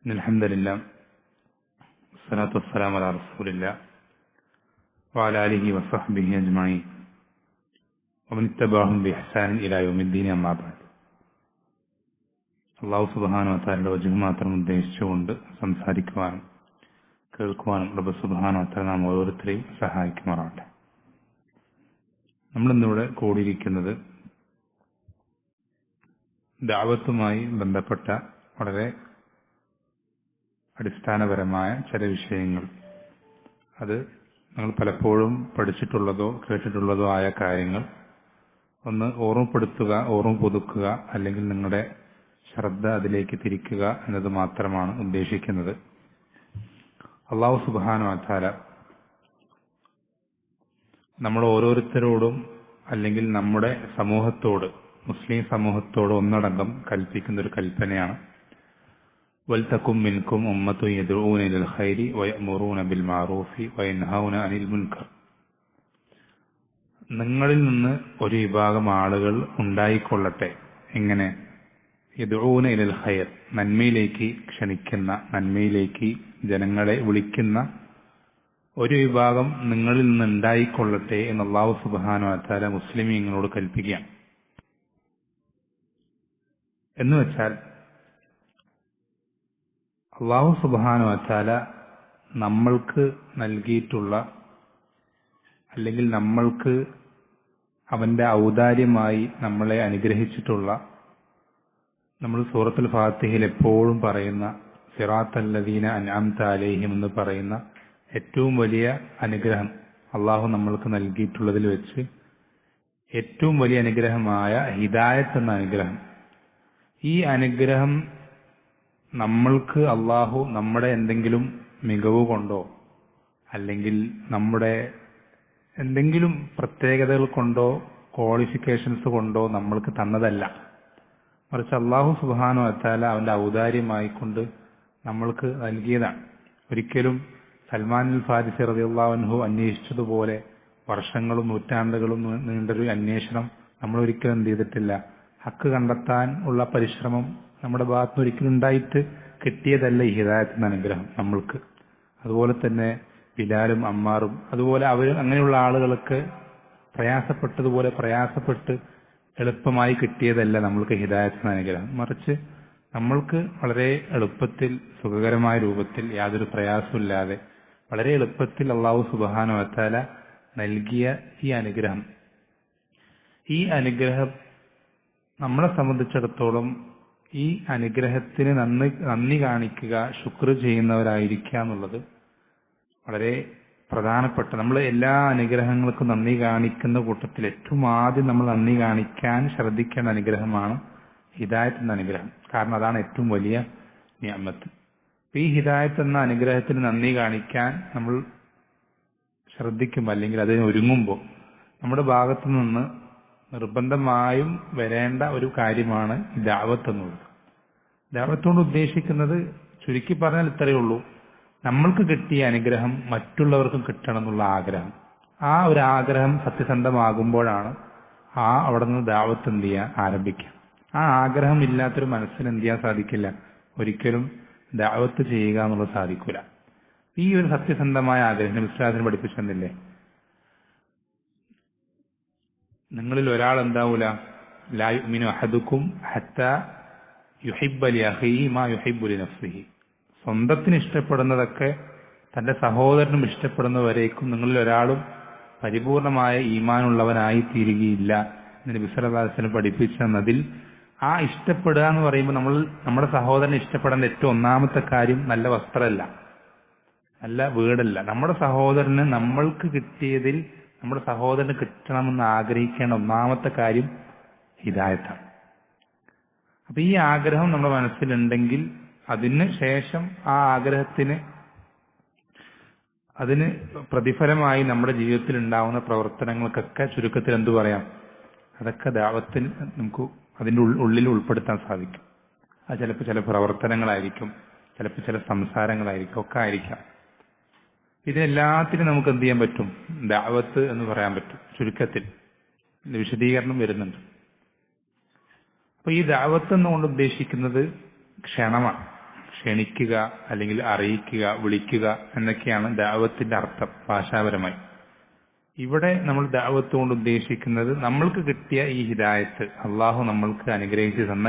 الحمد لله والصلاة والسلام على رسول الله وعلى آله وصحبه أجمعين ومن اتبعهم بإحسان إلى يوم الدين أما بعد. അള്ളാഹു സുബ്ഹാനഹു വ തആലയുടെ വജഹ് മാത്രം ഉദ്ദേശിച്ചുകൊണ്ട് സംസാരിക്കുവാനും കേൾക്കുവാനും റബ്ബ് സുബ്ഹാനഹു വ തആല നാം ഓരോരുത്തരെയും സഹായിക്കുമാറാകട്ടെ. നമ്മളിന്നിവിടെ കൂടിയിരിക്കുന്നത് ദഅവത്തുമായി ബന്ധപ്പെട്ട വളരെ അടിസ്ഥാനപരമായ ചില വിഷയങ്ങൾ, അത് നിങ്ങൾ പലപ്പോഴും പഠിച്ചിട്ടുള്ളതോ കേട്ടിട്ടുള്ളതോ ആയ കാര്യങ്ങൾ ഒന്ന് ഓർമ്മപ്പെടുത്തുക, ഓർമ്മ പുതുക്കുക, അല്ലെങ്കിൽ നിങ്ങളുടെ ശ്രദ്ധ അതിലേക്ക് തിരിക്കുക എന്നത് മാത്രമാണ് ഉദ്ദേശിക്കുന്നത്. അല്ലാഹു സുബ്ഹാനഹു വ തആല നമ്മൾ ഓരോരുത്തരോടും അല്ലെങ്കിൽ നമ്മുടെ സമൂഹത്തോട്, മുസ്ലിം സമൂഹത്തോട് ഒന്നടങ്കം കൽപ്പിക്കുന്ന ഒരു കൽപ്പനയാണ് വൽതകും മിൻകും ഉമ്മത്തുൻ യദ്ഊന ഇലൽ ഖൈരി വയഅ്മുറൂന ബിൽ മഅറൂഫി വയൻഹൗന അനിൽ മുൻകർ. നിങ്ങളിൽ നിന്ന് ഒരു വിഭാഗം ആളുകൾ ഉണ്ടായിക്കൊള്ളട്ടെ. എങ്ങനെ? യദ്ഊന ഇലൽ ഖൈർ, നന്മയിലേക്ക് ക്ഷണിക്കുന്ന, നന്മയിലേക്ക് ജനങ്ങളെ വിളിക്കുന്ന ഒരു വിഭാഗം നിങ്ങളിൽ നിന്ന് ഉണ്ടായിക്കൊള്ളട്ടെ എന്ന് അല്ലാഹു സുബ്ഹാനഹു വ തആല മുസ്ലിമീങ്ങളോട് കൽപ്പിക്കുകയാണ്. എന്നുവെച്ചാൽ അല്ലാഹു സുബ്ഹാനഹു വ തആല നമ്മൾക്ക് നൽകിയിട്ടുള്ള, അല്ലെങ്കിൽ നമ്മൾക്ക് അവന്റെ ഔദാര്യമായി നമ്മളെ അനുഗ്രഹിച്ചിട്ടുള്ള, നമ്മൾ സൂറത്തുൽ ഫാത്തിഹയിൽ എപ്പോഴും പറയുന്ന സിറാത്തല്ലദീന അൻഅംത അലൈഹിം എന്ന് പറയുന്ന ഏറ്റവും വലിയ അനുഗ്രഹം, അള്ളാഹു നമ്മൾക്ക് നൽകിയിട്ടുള്ളതിൽ വെച്ച് ഏറ്റവും വലിയ അനുഗ്രഹമായ ഹിദായത്ത് എന്ന അനുഗ്രഹം. ഈ അനുഗ്രഹം നമ്മൾക്ക് അള്ളാഹു നമ്മുടെ എന്തെങ്കിലും മികവ് കൊണ്ടോ അല്ലെങ്കിൽ നമ്മുടെ എന്തെങ്കിലും പ്രത്യേകതകൾ കൊണ്ടോ ക്വാളിഫിക്കേഷൻസ് കൊണ്ടോ നമ്മൾക്ക് തന്നതല്ല. മറിച്ച് അല്ലാഹു സുബ്ഹാനഹു വ തആല അവന്റെ ഔദാര്യമായിക്കൊണ്ട് നമ്മൾക്ക് നൽകിയതാണ്. ഒരിക്കലും സൽമാനുൽ ഫാരിസി റളിയല്ലാഹു അൻഹു അന്വേഷിച്ചതുപോലെ വർഷങ്ങളും നൂറ്റാണ്ടുകളും നീണ്ടൊരു അന്വേഷണം നമ്മൾ ഒരിക്കലും എന്ത് ചെയ്തിട്ടില്ല. ഹക്ക് കണ്ടെത്താൻ ഉള്ള പരിശ്രമം നമ്മുടെ ഭാഗത്ത് ഒരിക്കലും ഉണ്ടായിട്ട് കിട്ടിയതല്ല ഈ ഹിദായത്ത് എന്ന അനുഗ്രഹം നമ്മൾക്ക്. അതുപോലെ തന്നെ ബിലാലും അമ്മാറും അതുപോലെ അവർ അങ്ങനെയുള്ള ആളുകൾക്ക് പ്രയാസപ്പെട്ടതുപോലെ പ്രയാസപ്പെട്ട് എളുപ്പമായി കിട്ടിയതല്ല നമ്മൾക്ക് ഹിദായത്ത് എന്ന അനുഗ്രഹം. മറിച്ച് നമ്മൾക്ക് വളരെ എളുപ്പത്തിൽ, സുഖകരമായ രൂപത്തിൽ, യാതൊരു പ്രയാസമില്ലാതെ വളരെ എളുപ്പത്തിൽ അല്ലാഹു സുബ്ഹാനഹു വ തആല നൽകിയ ഈ അനുഗ്രഹം, ഈ അനുഗ്രഹം നമ്മളെ സംബന്ധിച്ചിടത്തോളം ഈ അനുഗ്രഹത്തിന് നന്ദി കാണിക്കുക, ശുക്ർ ചെയ്യുന്നവരായിരിക്കുക എന്നുള്ളത് വളരെ പ്രധാനപ്പെട്ട, നമ്മൾ എല്ലാ അനുഗ്രഹങ്ങൾക്കും നന്ദി കാണിക്കുന്ന കൂട്ടത്തിൽ ഏറ്റവും ആദ്യം നമ്മൾ നന്ദി കാണിക്കാൻ ശ്രദ്ധിക്കേണ്ട അനുഗ്രഹമാണ് ഹിദായത്ത് എന്ന അനുഗ്രഹം. കാരണം അതാണ് ഏറ്റവും വലിയ നിഅമത്ത്. ഈ ഹിദായത്ത് എന്ന അനുഗ്രഹത്തിന് നന്ദി കാണിക്കാൻ നമ്മൾ ശ്രദ്ധിക്കുമ്പോൾ അല്ലെങ്കിൽ അതിന് ഒരുങ്ങുമ്പോൾ നമ്മുടെ ഭാഗത്തു നിന്ന് നിർബന്ധമായും വരേണ്ട ഒരു കാര്യമാണ് ദഅവത്ത് എന്നുള്ളത്. ദഅവത്തോട് ഉദ്ദേശിക്കുന്നത് ചുരുക്കി പറഞ്ഞാൽ ഇത്രയേ ഉള്ളൂ, നമ്മൾക്ക് കിട്ടിയ അനുഗ്രഹം മറ്റുള്ളവർക്കും കിട്ടണം എന്നുള്ള ആഗ്രഹം. ആ ഒരു ആഗ്രഹം സത്യസന്ധമാകുമ്പോഴാണ് അവിടെ നിന്ന് ദഅവത്ത് എന്ത് ചെയ്യാൻ ആരംഭിക്കുക. ആ ആഗ്രഹം ഇല്ലാത്തൊരു മനസ്സിന് എന്ത് ചെയ്യാൻ സാധിക്കില്ല, ഒരിക്കലും ദഅവത്ത് ചെയ്യുക എന്നുള്ളത് സാധിക്കില്ല. ഈ ഒരു സത്യസന്ധമായ ആഗ്രഹം നബി സ്വല്ലല്ലാഹു അലൈഹി വസല്ലം പഠിപ്പിച്ചെന്നില്ലേ, നിങ്ങളിൽ ഒരാൾ എന്താവൂല, ലാ യുഅ്മിനു അഹദുക്കും ഹത്താ യുഹിബ്ബ ലി അഖീഹി മാ യുഹിബ്ബു ലി നഫ്സിഹി. സ്വന്തത്തിന് ഇഷ്ടപ്പെടുന്നതൊക്കെ തന്റെ സഹോദരനും ഇഷ്ടപ്പെടുന്നവരേക്കും നിങ്ങളിൽ ഒരാളും പരിപൂർണമായ ഈമാനുള്ളവനായി തീരുകയില്ല എന്ന് നബി സല്ലല്ലാഹു അലൈഹി വസല്ലം പഠിപ്പിച്ചെന്നതിൽ ആ ഇഷ്ടപ്പെടുക എന്ന് പറയുമ്പോൾ നമ്മൾ നമ്മുടെ സഹോദരനെ ഇഷ്ടപ്പെടേണ്ട ഏറ്റവും ഒന്നാമത്തെ കാര്യം നല്ല വസ്ത്രമല്ല, നല്ല വീടല്ല. നമ്മുടെ സഹോദരന് നമ്മൾക്ക് കിട്ടിയതിൽ നമ്മുടെ സഹോദരന് കിട്ടണമെന്ന് ആഗ്രഹിക്കേണ്ട ഒന്നാമത്തെ കാര്യം ഹിദായത്താണ്. അപ്പൊ ഈ ആഗ്രഹം നമ്മുടെ മനസ്സിലുണ്ടെങ്കിൽ അതിന് ശേഷം ആ ആഗ്രഹത്തിന് അതിന് പ്രതിഫലമായി നമ്മുടെ ജീവിതത്തിൽ ഉണ്ടാവുന്ന പ്രവർത്തനങ്ങൾക്കൊക്കെ ചുരുക്കത്തിൽ എന്തു പറയാം, അതൊക്കെ ദഅവത്തിൽ നമുക്ക് അതിൻ്റെ ഉള്ളിൽ ഉൾപ്പെടുത്താൻ സാധിക്കും. അത് ചിലപ്പോൾ ചില പ്രവർത്തനങ്ങളായിരിക്കും, ചിലപ്പോൾ ചില സംസാരങ്ങളായിരിക്കും, ഒക്കെ ആയിരിക്കാം. ഇതിനെല്ലാത്തിനും നമുക്ക് എന്ത് ചെയ്യാൻ പറ്റും, ദഅവത്ത് എന്ന് പറയാൻ പറ്റും. ചുരുക്കത്തിൽ വിശദീകരണം വരുന്നുണ്ട്. അപ്പൊ ഈ ദഅവത്ത് എന്നുകൊണ്ട് ഉദ്ദേശിക്കുന്നത് ക്ഷണമാണ്. ക്ഷണിക്കുക അല്ലെങ്കിൽ അറിയിക്കുക, വിളിക്കുക എന്നൊക്കെയാണ് ദഅവത്തിന്റെ അർത്ഥം ഭാഷാപരമായി. ഇവിടെ നമ്മൾ ദഅവത്ത് കൊണ്ട് ഉദ്ദേശിക്കുന്നത് നമ്മൾക്ക് കിട്ടിയ ഈ ഹിദായത്ത്, അള്ളാഹു നമ്മൾക്ക് അനുഗ്രഹിച്ചു തന്ന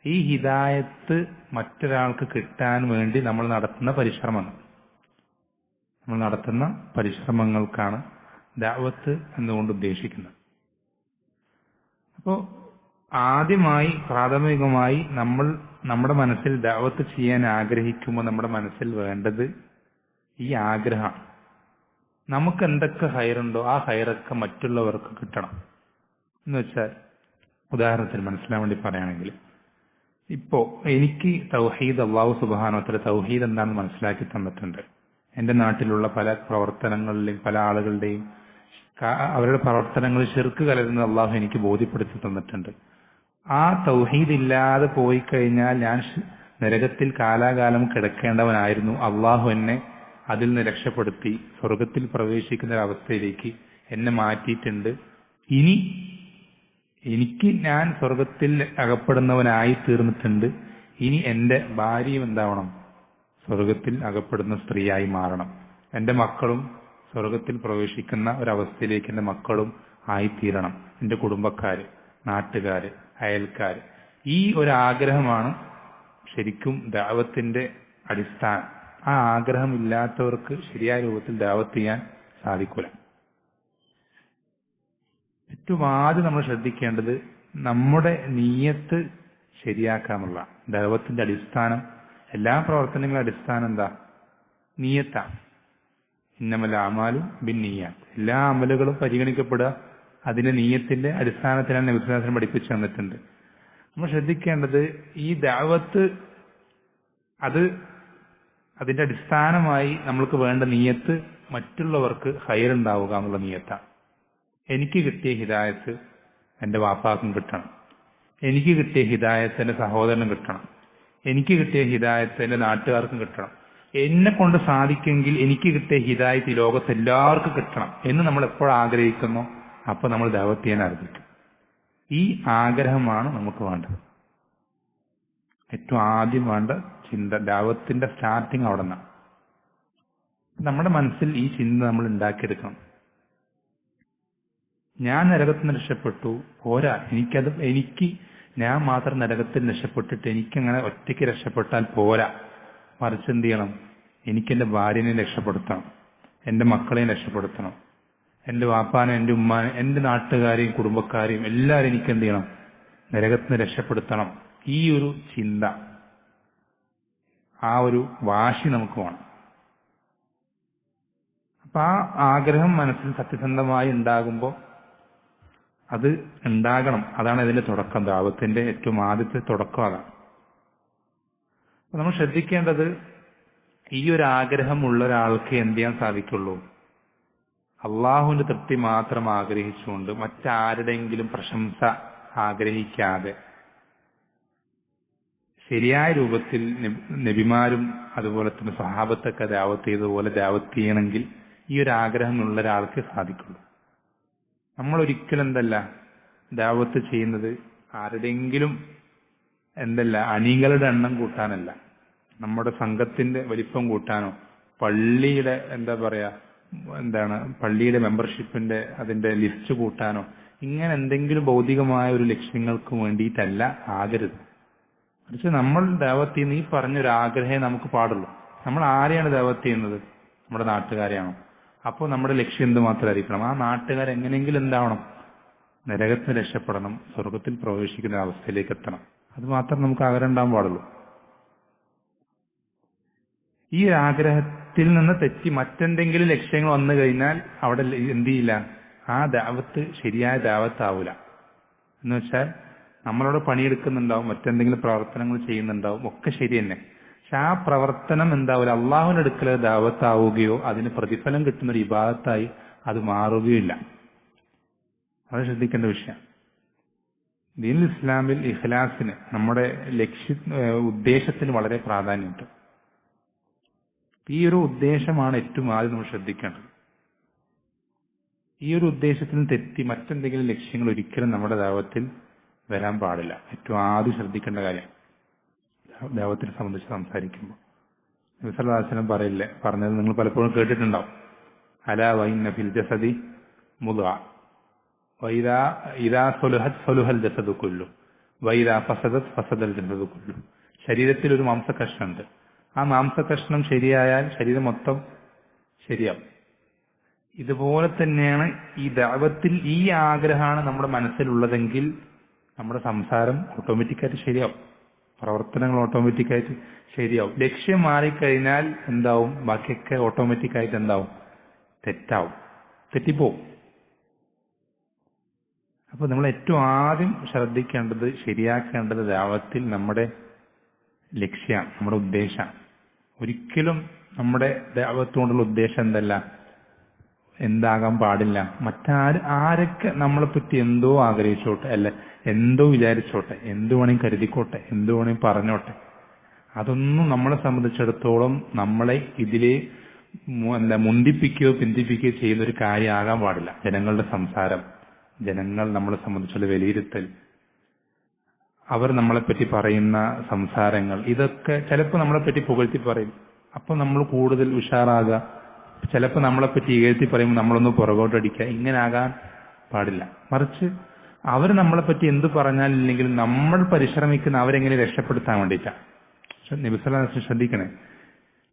ഈ ഹിദായത്ത് മറ്റൊരാൾക്ക് കിട്ടാൻ വേണ്ടി നമ്മൾ നടത്തുന്ന പരിശ്രമങ്ങൾക്കാണ് ദഅവത്ത് എന്നുകൊണ്ട് ഉദ്ദേശിക്കുന്നത്. അപ്പോൾ പ്രാഥമികമായി നമ്മൾ നമ്മുടെ മനസ്സിൽ ദഅവത്ത് ചെയ്യാൻ ആഗ്രഹിക്കുമ്പോൾ നമ്മുടെ മനസ്സിൽ വേണ്ടത് ഈ ആഗ്രഹം. നമുക്ക് എന്തൊക്കെ ഹൈറുണ്ടോ ആ ഹൈറൊക്കെ മറ്റുള്ളവർക്ക് കിട്ടണം എന്ന് വെച്ചാൽ, ഉദാഹരണത്തിന് മനസ്സിലാൻ വേണ്ടി പറയുകയാണെങ്കിൽ, ഇപ്പോ എനിക്ക് തൗഹീദ്, അല്ലാഹു സുബ്ഹാനഹു വ തആല തൗഹീദ് എന്താണെന്ന് മനസ്സിലാക്കി തന്നിട്ടുണ്ട്. എന്റെ നാട്ടിലുള്ള പല പ്രവർത്തനങ്ങളിലെയും പല ആളുകളുടെയും അവരുടെ പ്രവർത്തനങ്ങളിൽ ശിർക്ക് കലരുന്നത് അള്ളാഹു എനിക്ക് ബോധ്യപ്പെടുത്തി തന്നിട്ടുണ്ട്. ആ തൗഹീദ് ഇല്ലാതെ പോയി കഴിഞ്ഞാൽ ഞാൻ നരകത്തിൽ കാലാകാലം കിടക്കേണ്ടവനായിരുന്നു. അള്ളാഹു എന്നെ അതിൽ നിന്ന് രക്ഷപ്പെടുത്തി സ്വർഗത്തിൽ പ്രവേശിക്കുന്ന ഒരവസ്ഥയിലേക്ക് എന്നെ മാറ്റിയിട്ടുണ്ട്. ഇനി ഞാൻ സ്വർഗത്തിൽ അകപ്പെടുന്നവനായി തീർന്നിട്ടുണ്ട്. ഇനി എന്റെ ഭാര്യയും എന്താവണം? സ്വർഗത്തിൽ അകപ്പെടുന്ന സ്ത്രീയായി മാറണം. എന്റെ മക്കളും സ്വർഗത്തിൽ പ്രവേശിക്കുന്ന ഒരവസ്ഥയിലേക്ക് എന്റെ മക്കളും ആയിത്തീരണം. എന്റെ കുടുംബക്കാര്, നാട്ടുകാര്, അയൽക്കാര്. ഈ ഒരാഗ്രഹമാണ് ശരിക്കും ദഅവത്തിന്റെ അടിസ്ഥാനം. ആ ആഗ്രഹമില്ലാത്തവർക്ക് ശരിയായ രൂപത്തിൽ ദഅവത്ത് ചെയ്യാൻ സാധിക്കൂല. ഏറ്റവും ആദ്യം നമ്മൾ ശ്രദ്ധിക്കേണ്ടത് നമ്മുടെ നിയ്യത്ത് ശരിയാക്കാന്നുള്ള. ദഅവത്തിന്റെ അടിസ്ഥാനം, എല്ലാ പ്രവർത്തനങ്ങളുടെ അടിസ്ഥാനം എന്താ? നിയ്യത്താണ്. ഇന്നമൽ അഅ്മാലു ബിന്നിയ്യാത്ത്. എല്ലാ അമലുകളും പരിഗണിക്കപ്പെടുക അതിന്റെ നിയ്യത്തിന്റെ അടിസ്ഥാനത്തിലാണ് നബി സല്ലല്ലാഹു അലൈഹി വസല്ലം പഠിപ്പിച്ചു തന്നിട്ടുണ്ട്. നമ്മൾ ശ്രദ്ധിക്കേണ്ടത് ഈ ദഅവത്ത് അതിന്റെ അടിസ്ഥാനമായി നമ്മൾക്ക് വേണ്ട നിയ്യത്ത് മറ്റുള്ളവർക്ക് ഖൈറുണ്ടാവുക എന്നുള്ള നിയ്യത്താണ്. എനിക്ക് കിട്ടിയ ഹിദായത്ത് എന്റെ വാപ്പാക്കും കിട്ടണം. എനിക്ക് കിട്ടിയ ഹിദായത്ത് എന്റെ സഹോദരനും കിട്ടണം. എനിക്ക് കിട്ടിയ ഹിദായത്ത് എന്റെ നാട്ടുകാർക്കും കിട്ടണം. എന്നെ കൊണ്ട് സാധിക്കെങ്കിൽ എനിക്ക് കിട്ടിയ ഹിദായത്ത് ഈ ലോകത്ത് എല്ലാവർക്കും കിട്ടണം എന്ന് നമ്മൾ എപ്പോഴും ആഗ്രഹിക്കുന്നോ അപ്പൊ നമ്മൾ ദഅവത്ത് ചെയ്യാൻ ആരംഭിക്കും. ഈ ആഗ്രഹമാണ് നമുക്ക് വേണ്ടത്. ഏറ്റവും ആദ്യം വേണ്ട ചിന്ത, ദഅവത്തിന്റെ സ്റ്റാർട്ടിങ് അവിടെ നിന്നാണ്. നമ്മുടെ മനസ്സിൽ ഈ ചിന്ത നമ്മൾ ഉണ്ടാക്കിയെടുക്കണം. ഞാൻ നരകത്തിൽ നിന്ന് രക്ഷപ്പെട്ടു, പോരാ, ഞാൻ മാത്രം നരകത്തിൽ രക്ഷപ്പെട്ടിട്ട് എനിക്കങ്ങനെ ഒറ്റയ്ക്ക് രക്ഷപ്പെട്ടാൽ പോരാ. മറിച്ച് എന്ത് ചെയ്യണം? എനിക്കെന്റെ ഭാര്യനെ രക്ഷപ്പെടുത്തണം, എന്റെ മക്കളെയും രക്ഷപ്പെടുത്തണം, എന്റെ വാപ്പാനെ, എന്റെ ഉമ്മാനെ, എന്റെ നാട്ടുകാരെയും കുടുംബക്കാരെയും എല്ലാവരും എനിക്ക് എന്ത് ചെയ്യണം? നരകത്തിൽ നിന്ന് രക്ഷപ്പെടുത്തണം. ഈ ഒരു ചിന്ത, ആ ഒരു വാശി നമുക്ക് വേണം. അപ്പൊ ആ ആഗ്രഹം മനസ്സിൽ സത്യസന്ധമായി ഉണ്ടാകുമ്പോൾ അത് ഉണ്ടാകണം. അതാണ് ഇതിന്റെ തുടക്കം. ദഅവത്തിന്റെ ഏറ്റവും ആദ്യത്തെ തുടക്കം അതാണ്. അപ്പൊ നമ്മൾ ശ്രദ്ധിക്കേണ്ടത്, ഈ ഒരു ആഗ്രഹമുള്ള ഒരാൾക്ക് എന്ത് ചെയ്യാൻ സാധിക്കുള്ളൂ? അള്ളാഹുവിന്റെ തൃപ്തി മാത്രം ആഗ്രഹിച്ചുകൊണ്ട് മറ്റാരുടെയെങ്കിലും പ്രശംസ ആഗ്രഹിക്കാതെ ശരിയായ രൂപത്തിൽ നബിമാരും അതുപോലെ തന്നെ സ്വഹാബത്തൊക്കെ ദഅവത്ത് ചെയ്തതുപോലെ ദഅവത്ത് ചെയ്യണമെങ്കിൽ ഈ ഒരു ആഗ്രഹമുള്ള ഒരാൾക്ക് സാധിക്കുള്ളൂ. നമ്മൾ ഒരിക്കലും ദഅവത്ത് ചെയ്യുന്നത് ആരുടെയെങ്കിലും അണികളുടെ എണ്ണം കൂട്ടാനല്ല, നമ്മുടെ സംഘത്തിന്റെ വലിപ്പം കൂട്ടാനോ, പള്ളിയുടെ പള്ളിയുടെ മെമ്പർഷിപ്പിന്റെ അതിന്റെ ലിസ്റ്റ് കൂട്ടാനോ, ഇങ്ങനെ എന്തെങ്കിലും ഭൗതികമായ ഒരു ലക്ഷ്യങ്ങൾക്ക് വേണ്ടിയിട്ടല്ല ആകരുത്. മറിച്ച് നമ്മൾ ദഅവത്ത് ചെയ്യുന്ന ഈ പറഞ്ഞൊരു ആഗ്രഹമേ നമുക്ക് പാടുള്ളൂ. നമ്മൾ ആരെയാണ് ദഅവത്ത് ചെയ്യുന്നത്? നമ്മുടെ നാട്ടുകാരെയാണോ? അപ്പോൾ നമ്മുടെ ലക്ഷ്യം എന്ത് മാത്രമായിരിക്കണം? ആ നാട്ടുകാർ എങ്ങനെയെങ്കിലും എന്താവണം? നരകത്തിന് രക്ഷപ്പെടണം, സ്വർഗത്തിൽ പ്രവേശിക്കുന്ന അവസ്ഥയിലേക്ക് എത്തണം. അത് മാത്രം നമുക്ക് ആഗ്രഹം ഉണ്ടാകാൻ പാടുള്ളൂ. ഈ ആഗ്രഹത്തിൽ നിന്ന് തെറ്റി മറ്റെന്തെങ്കിലും ലക്ഷ്യങ്ങൾ വന്നു കഴിഞ്ഞാൽ അവിടെ എന്ത് ചെയ്യില്ല? ആ ദഅവത്ത് ശരിയായ ദഅവത്താവൂല. എന്ന് വെച്ചാൽ നമ്മളോട് പണിയെടുക്കുന്നുണ്ടാവും, മറ്റെന്തെങ്കിലും പ്രവർത്തനങ്ങൾ ചെയ്യുന്നുണ്ടാവും, ഒക്കെ ശരി തന്നെ. പക്ഷെ ആ പ്രവർത്തനം എന്താവില്ല, അള്ളാഹുവിന്റെ അടുക്കൽ ദഅവത്താവുകയോ അതിന് പ്രതിഫലം കിട്ടുന്ന ഒരു ഇബാദത്തായി അത് മാറുകയില്ല. അത് ശ്രദ്ധിക്കേണ്ട വിഷയം. ദീനുൽ ഇസ്ലാമിൽ ഇഖ്ലാസിന്, നമ്മുടെ ഉദ്ദേശത്തിന് വളരെ പ്രാധാന്യമുണ്ട്. ഈ ഒരു ഉദ്ദേശമാണ് ഏറ്റവും ആദ്യം നമ്മൾ ശ്രദ്ധിക്കേണ്ടത്. ഈ ഒരു ഉദ്ദേശത്തിന് തെറ്റി മറ്റെന്തെങ്കിലും ലക്ഷ്യങ്ങൾ ഒരിക്കലും നമ്മുടെ ദഅവത്തിൽ വരാൻ പാടില്ല. ഏറ്റവും ആദ്യം ശ്രദ്ധിക്കേണ്ട കാര്യം. ദഅവത്തിനെ സംബന്ധിച്ച് സംസാരിക്കുമ്പോൾ. നബി സല്ലല്ലാഹു അലൈഹി വസല്ലം പറഞ്ഞത് നിങ്ങൾ പലപ്പോഴും കേട്ടിട്ടുണ്ടാവും. അലാ വഇന്ന ഫിൽ ജസദി മുദ്ഗ ഇദാ സലുഹത് സലുഹൽ ജസദു കുല്ലു വഇദാ ഫസദത് ഫസദൽ ജസദു കുല്ലു. ശരീരത്തിൽ ഒരു മാംസകഷ്ണമുണ്ട്. ആ മാംസകഷ്ണം ശരിയായാൽ ശരീരം മൊത്തം ശരിയാവും. ഇതുപോലെ തന്നെയാണ് ഈ ദഅവത്തിൽ ഈ ആഗ്രഹമാണ് നമ്മുടെ മനസ്സിലുള്ളതെങ്കിൽ നമ്മുടെ സംസാരം ഓട്ടോമാറ്റിക്കായിട്ട് ശരിയാവും, പ്രവർത്തനങ്ങൾ ഓട്ടോമാറ്റിക്കായിട്ട് ശരിയാവും. ലക്ഷ്യം മാറിക്കഴിഞ്ഞാൽ എന്താവും? ബാക്കിയൊക്കെ ഓട്ടോമാറ്റിക്കായിട്ട് എന്താവും? തെറ്റാവും, തെറ്റിപ്പോവും. അപ്പൊ നമ്മൾ ഏറ്റവും ആദ്യം ശ്രദ്ധിക്കേണ്ടത്, ശരിയാക്കേണ്ടത് ദഅവത്തിൽ നമ്മുടെ ലക്ഷ്യമാണ്, നമ്മുടെ ഉദ്ദേശമാണ്. ഒരിക്കലും നമ്മുടെ ദഅവത്ത് കൊണ്ടുള്ള ഉദ്ദേശം എന്താകാൻ പാടില്ല, ആരൊക്കെ നമ്മളെ പറ്റി എന്തോ ആഗ്രഹിച്ചോട്ടെ, അല്ലെ എന്തോ വിചാരിച്ചോട്ടെ, എന്തു വേണമെങ്കിൽ കരുതിക്കോട്ടെ, എന്തു വേണമെങ്കിൽ പറഞ്ഞോട്ടെ, അതൊന്നും നമ്മളെ സംബന്ധിച്ചിടത്തോളം നമ്മളെ ഇതിലെ മുന്തിപ്പിക്കുകയോ പിന്തിപ്പിക്കുകയോ ചെയ്യുന്ന ഒരു കാര്യമാകാൻ പാടില്ല. ജനങ്ങളുടെ സംസാരം, ജനങ്ങൾ നമ്മളെ സംബന്ധിച്ചുള്ള വിലയിരുത്തൽ, അവർ നമ്മളെപ്പറ്റി പറയുന്ന സംസാരങ്ങൾ, ഇതൊക്കെ ചിലപ്പോൾ നമ്മളെപ്പറ്റി പുകഴ്ത്തി പറയും, അപ്പൊ നമ്മൾ കൂടുതൽ ഉഷാറാകുക. ചിലപ്പോൾ നമ്മളെപ്പറ്റി ഇകഴ്ത്തി പറയുമ്പോൾ നമ്മളൊന്ന് പുറകോട്ടടിക്കുക. ഇങ്ങനെ ആകാൻ പാടില്ല. മറിച്ച് അവർ നമ്മളെപ്പറ്റി എന്ത് പറഞ്ഞാലില്ലെങ്കിലും നമ്മൾ പരിശ്രമിക്കുന്ന അവരെങ്ങനെ രക്ഷപ്പെടുത്താൻ വേണ്ടിയിട്ടാണ്. നബി സല്ലല്ലാഹു അലൈഹി വസല്ലം ശ്രദ്ധിക്കണേ.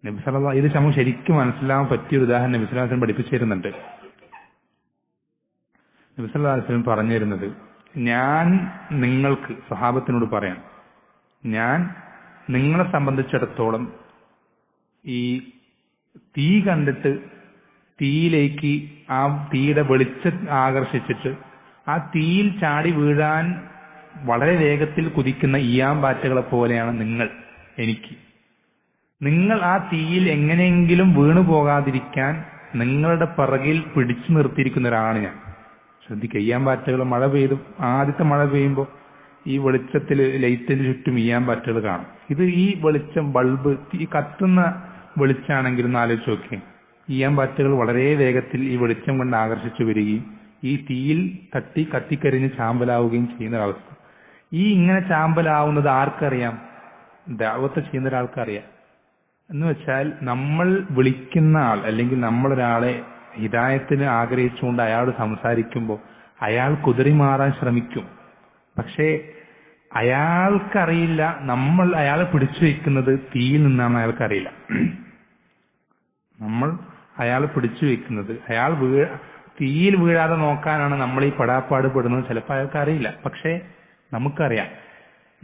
നബി സല്ലല്ലാഹു ഇത് നമുക്ക് ശരിക്കും മനസ്സിലാവാൻ പറ്റിയ ഒരു ഉദാഹരണം നബി സല്ലല്ലാഹു അലൈഹി വസല്ലം പഠിപ്പിച്ചു തരുന്നുണ്ട്. നബി സല്ലല്ലാഹു അലൈഹി വസല്ലം പറഞ്ഞു തരുന്നത്, ഞാൻ നിങ്ങൾക്ക് സ്വഹാബത്തിനോട് പറയാം, ഞാൻ നിങ്ങളെ സംബന്ധിച്ചിടത്തോളം ഈ തീ കണ്ടിട്ട് തീയിലേക്ക് ആ തീയുടെ വെളിച്ചം ആകർഷിച്ചിട്ട് ആ തീയിൽ ചാടി വീഴാൻ വളരെ വേഗത്തിൽ കുതിക്കുന്ന ഈയാമ്പാറ്റകളെ പോലെയാണ് നിങ്ങൾ എനിക്ക്. നിങ്ങൾ ആ തീയിൽ എങ്ങനെയെങ്കിലും വീണു പോകാതിരിക്കാൻ നിങ്ങളുടെ പിറകിൽ പിടിച്ചു നിർത്തിയിരിക്കുന്ന ഒരാളാണ് ഞാൻ. ശ്രദ്ധിക്കുക, ഈയാമ്പാറ്റകൾ ആദ്യത്തെ മഴ പെയ്യുമ്പോൾ ഈ വെളിച്ചത്തിൽ ലൈറ്റിന് ചുറ്റും ഈയാമ്പാറ്റകൾ കാണും. ഇത് ഈ വെളിച്ചം ബൾബ് ഈ കത്തുന്ന വെളിച്ചാണെങ്കിലും ആലോചിച്ച് നോക്കി, ഈയാമ്പാറ്റകൾ വളരെ വേഗത്തിൽ ഈ വെളിച്ചം കൊണ്ട് ആകർഷിച്ചു വരികയും ഈ തീയിൽ തട്ടി കത്തിക്കരിഞ്ഞ് ചാമ്പലാവുകയും ചെയ്യുന്ന ഒരവസ്ഥ. ഇങ്ങനെ ചാമ്പലാവുന്നത് ആർക്കറിയാം? ദഅവത്ത് ചെയ്യുന്ന ഒരാൾക്കറിയാം. എന്ന് വെച്ചാൽ നമ്മൾ വിളിക്കുന്ന ആൾ, അല്ലെങ്കിൽ നമ്മളൊരാളെ ഹിദായത്തിന് ആഗ്രഹിച്ചുകൊണ്ട് അയാളോട് സംസാരിക്കുമ്പോൾ അയാൾ കുതറി മാറാൻ ശ്രമിക്കും. പക്ഷേ അയാൾക്കറിയില്ല നമ്മൾ അയാളെ പിടിച്ചു വെക്കുന്നത് തീയിൽ നിന്നാണ്. അയാൾക്കറിയില്ല നമ്മൾ അയാളെ പിടിച്ചു വെക്കുന്നത് അയാൾ തീയിൽ വീഴാതെ നോക്കാനാണ് നമ്മൾ ഈ പെടാപ്പാട് പെടുന്നത്. ചിലപ്പോൾ അയാൾക്കറിയില്ല, പക്ഷേ നമുക്കറിയാം.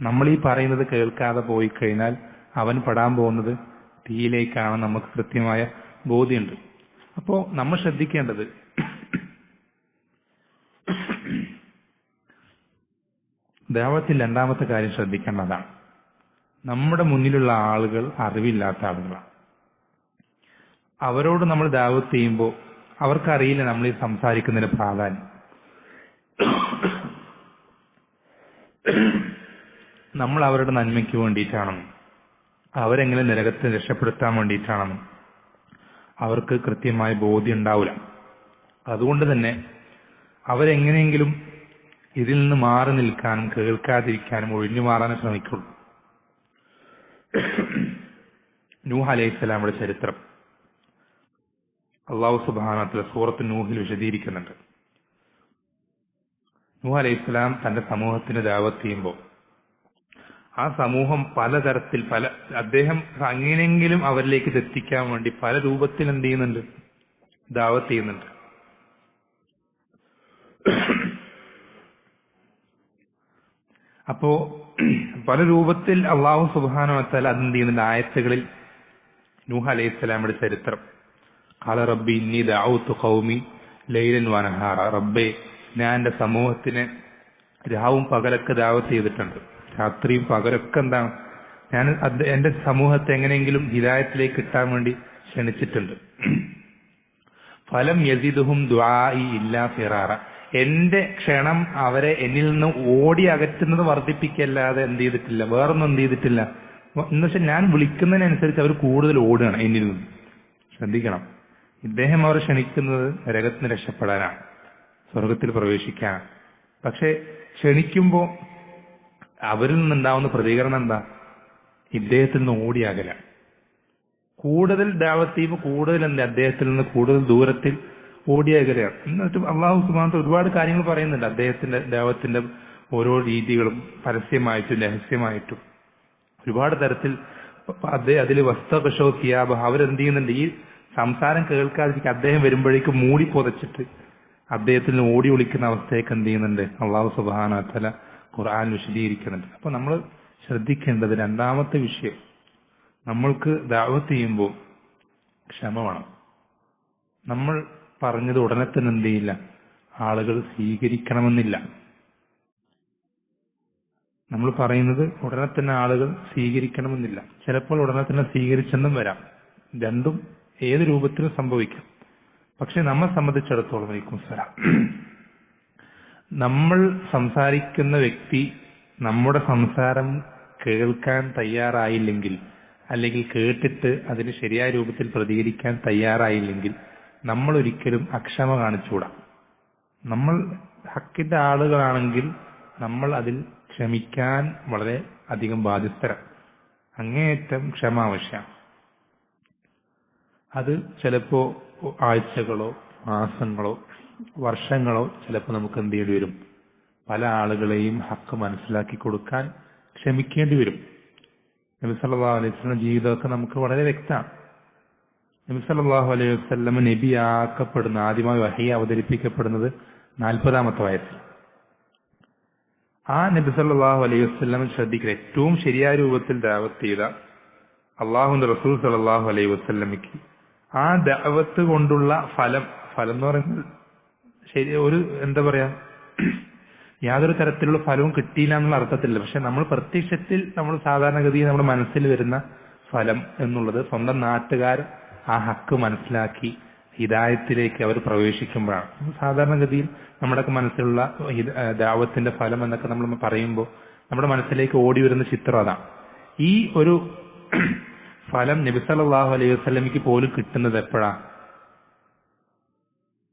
നമ്മൾ ഈ പറയുന്നത് കേൾക്കാതെ പോയി കഴിഞ്ഞാൽ അവൻ പെടാൻ പോകുന്നത് തീയിലേക്കാണ്. നമുക്ക് കൃത്യമായ ബോധ്യമുണ്ട്. അപ്പോ നമ്മൾ ശ്രദ്ധിക്കേണ്ടത്, ദഅവത്തിൽ രണ്ടാമത്തെ കാര്യം ശ്രദ്ധിക്കേണ്ടതാണ്, നമ്മുടെ മുന്നിലുള്ള ആളുകൾ അറിവില്ലാത്ത ആളുകളാണ്. അവരോട് നമ്മൾ ദഅവത്ത് ചെയ്യുമ്പോൾ അവർക്കറിയില്ല നമ്മൾ ഈ സംസാരിക്കുന്നതിന് പ്രാധാന്യം. നമ്മൾ അവരുടെ നന്മയ്ക്ക് വേണ്ടിയിട്ടാണെന്നും അവരെങ്ങനെ നരകത്തെ രക്ഷപ്പെടുത്താൻ വേണ്ടിയിട്ടാണെന്നും അവർക്ക് കൃത്യമായ ബോധ്യം ഉണ്ടാവില്ല. അതുകൊണ്ട് തന്നെ അവരെങ്ങനെയെങ്കിലും ഇതിൽ നിന്ന് മാറി നിൽക്കാനും കേൾക്കാതിരിക്കാനും ഒഴിഞ്ഞു മാറാനും ശ്രമിക്കുള്ളൂ. നൂഹ് അലൈഹിസ്സലാമിന്റെ ചരിത്രം അല്ലാഹു സുബ്ഹാനഹു വ തആല സൂറത്ത് നൂഹിൽ വിശദീകരിക്കുന്നുണ്ട്. നൂഹ് അലൈഹിസ്സലാം തന്റെ സമൂഹത്തിന് ദഅവത്ത് ചെയ്യുമ്പോൾ ആ സമൂഹം പലതരത്തിൽ അദ്ദേഹം എങ്ങനെയെങ്കിലും അവരിലേക്ക് എത്തിക്കാൻ വേണ്ടി പല രൂപത്തിൽ എന്ത് ചെയ്യുന്നുണ്ട്? ദഅവത്ത് ചെയ്യുന്നുണ്ട്. അപ്പോ പല രൂപത്തിൽ അല്ലാഹു സുബ്ഹാനഹു വ തആല അതെന്ത് ചെയ്യുന്നുണ്ട്? ആയത്തുകളിൽ നൂഹ് അലൈഹിസ്സലാമിന്റെ ചരിത്രം, ഖാല റബ്ബി ഇന്നി ദഅഉതു ഖൗമി ലൈലൻ വനഹാറ, റബ്ബേ ഞാൻ എന്റെ സമൂഹത്തിന് രാവും പകലൊക്കെ ദഅവത്ത് ചെയ്തിട്ടുണ്ട്. രാത്രിയും പകലൊക്കെ എന്താണ്, ഞാൻ എന്റെ സമൂഹത്തെ എങ്ങനെയെങ്കിലും ഹിദായത്തിലേക്ക് കിട്ടാൻ വേണ്ടി ക്ഷണിച്ചിട്ടുണ്ട്. ഫലം യസിദുഹും ദുആഇ ഇല്ലാ ഫിറാറ, എന്റെ ക്ഷണം അവരെ എന്നിൽ നിന്ന് ഓടി അകറ്റുന്നത് വർദ്ധിപ്പിക്കല്ലാതെ എന്ത് ചെയ്തിട്ടില്ല, വേറൊന്നും എന്ത് ചെയ്തിട്ടില്ല. എന്ന് വെച്ചാൽ ഞാൻ വിളിക്കുന്നതിനനുസരിച്ച് അവർ കൂടുതൽ ഓടുകയാണ് എന്നിൽ നിന്ന്. ശ്രദ്ധിക്കണം, ഇദ്ദേഹം അവരെ ക്ഷണിക്കുന്നത് നരകത്തിന് രക്ഷപ്പെടാനാണ്, സ്വർഗത്തിൽ പ്രവേശിക്കാനാണ്. പക്ഷെ ക്ഷണിക്കുമ്പോൾ അവരിൽ നിന്നുണ്ടാവുന്ന പ്രതികരണം എന്താ? ഇദ്ദേഹത്തിൽ നിന്ന് ഓടിയകലാണ്. കൂടുതൽ ദഅവത്ത് ചെയ്യുമ്പോൾ കൂടുതൽ അദ്ദേഹത്തിൽ നിന്ന് കൂടുതൽ ദൂരത്തിൽ ഓടിയകലാണ്. എന്നിട്ട് അള്ളാഹു സുബ്ഹാനഹു ഒരുപാട് കാര്യങ്ങൾ പറയുന്നുണ്ട്. അദ്ദേഹത്തിന്റെ ദഅവത്തിന്റെ ഓരോ രീതികളും പരസ്യമായിട്ടും രഹസ്യമായിട്ടും ഒരുപാട് തരത്തിൽ അതിൽ വസ്തകശോ സിയാബ അവരെന്ത് ചെയ്യുന്നുണ്ട്, ഈ സംസാരം കേൾക്കാതിരിക്കും അദ്ദേഹം വരുമ്പോഴേക്കും മൂടി പുതച്ചിട്ട് അദ്ദേഹത്തിന് ഓടി ഒളിക്കുന്ന അവസ്ഥയൊക്കെ എന്ത് ചെയ്യുന്നുണ്ട് അള്ളാഹു സുബ്ഹാനഹു വ തആല ഖുർആൻ വിശദീകരിക്കുന്നുണ്ട്. അപ്പൊ നമ്മൾ ശ്രദ്ധിക്കേണ്ടത് രണ്ടാമത്തെ വിഷയം, നമ്മൾക്ക് ദഅവത്ത് ചെയ്യുമ്പോൾ ക്ഷമ വേണം. നമ്മൾ പറഞ്ഞത് ഉടനെ തന്നെ എന്ത് ചെയ്യില്ല, ആളുകൾ സ്വീകരിക്കണമെന്നില്ല. നമ്മൾ പറയുന്നത് ഉടനെ തന്നെ ആളുകൾ സ്വീകരിക്കണമെന്നില്ല. ചിലപ്പോൾ ഉടനെ തന്നെ സ്വീകരിച്ചെന്നും വരാം. രണ്ടും ഏത് രൂപത്തിലും സംഭവിക്കാം. പക്ഷെ നമ്മെ സംബന്ധിച്ചിടത്തോളം നമ്മൾ സംസാരിക്കുന്ന വ്യക്തി നമ്മുടെ സംസാരം കേൾക്കാൻ തയ്യാറായില്ലെങ്കിൽ, അല്ലെങ്കിൽ കേട്ടിട്ട് അതിന് ശരിയായ രൂപത്തിൽ പ്രതികരിക്കാൻ തയ്യാറായില്ലെങ്കിൽ നമ്മൾ ഒരിക്കലും അക്ഷമ കാണിച്ചുകൂടാ. നമ്മൾ ഹക്കിന്റെ ആളുകളാണെങ്കിൽ നമ്മൾ അതിൽ ക്ഷമിക്കാൻ വളരെ അധികം ബാധ്യസ്ഥരാണ്. അങ്ങേയറ്റം ക്ഷമ ആവശ്യമാണ്. അത് ചിലപ്പോ ആഴ്ചകളോ മാസങ്ങളോ വർഷങ്ങളോ ചിലപ്പോൾ നമുക്ക് എന്ത് ചെയ്യേണ്ടി വരും, പല ആളുകളെയും ഹക്ക് മനസ്സിലാക്കി കൊടുക്കാൻ ക്ഷമിക്കേണ്ടി വരും. നബി സല്ലല്ലാഹു അലൈഹി വസല്ലം ജീവിതമൊക്കെ നമുക്ക് വളരെ വ്യക്തമാണ്. നബി സല്ലല്ലാഹു അലൈഹി വസല്ലം നബിയാക്കപ്പെടുന്ന ആദ്യമായി വഹി അവതരിപ്പിക്കപ്പെടുന്നത് 40-ാമത്തെ വയസ്സിൽ. ആ നബി സല്ലല്ലാഹു അലൈഹി വസല്ലം ശ്രദ്ധിക്കുക, ഏറ്റവും ശരിയായ രൂപത്തിൽ ദഅവത്ത് ചെയ്ത അള്ളാഹുവിന്റെ റസൂൽ സല്ലല്ലാഹു അലൈഹി വസല്ലമയ്ക്ക് ആ ദഅവത്ത് കൊണ്ടുള്ള ഫലം എന്ന് പറയുന്നത് ശരി ഒരു എന്താ പറയാ, യാതൊരു തരത്തിലുള്ള ഫലവും കിട്ടിയില്ല എന്നുള്ള അർത്ഥത്തില്ല. പക്ഷെ നമ്മൾ പ്രത്യക്ഷത്തിൽ നമ്മൾ സാധാരണഗതിയിൽ നമ്മുടെ മനസ്സിൽ വരുന്ന ഫലം എന്നുള്ളത് സ്വന്തം നാട്ടുകാർ ആ ഹക്ക് മനസ്സിലാക്കി ഹിദായത്തിലേക്ക് അവർ പ്രവേശിക്കുമ്പോഴാണ്. സാധാരണഗതിയിൽ നമ്മുടെയൊക്കെ മനസ്സിലുള്ള ദഅവത്തിന്റെ ഫലം എന്നൊക്കെ നമ്മൾ പറയുമ്പോൾ നമ്മുടെ മനസ്സിലേക്ക് ഓടി വരുന്ന ചിത്രം അതാണ്. ഈ ഒരു ഫലം നബി സല്ലല്ലാഹു അലൈഹി വസല്ലമയ്ക്ക് പോലും കിട്ടുന്നത് എപ്പോഴാ,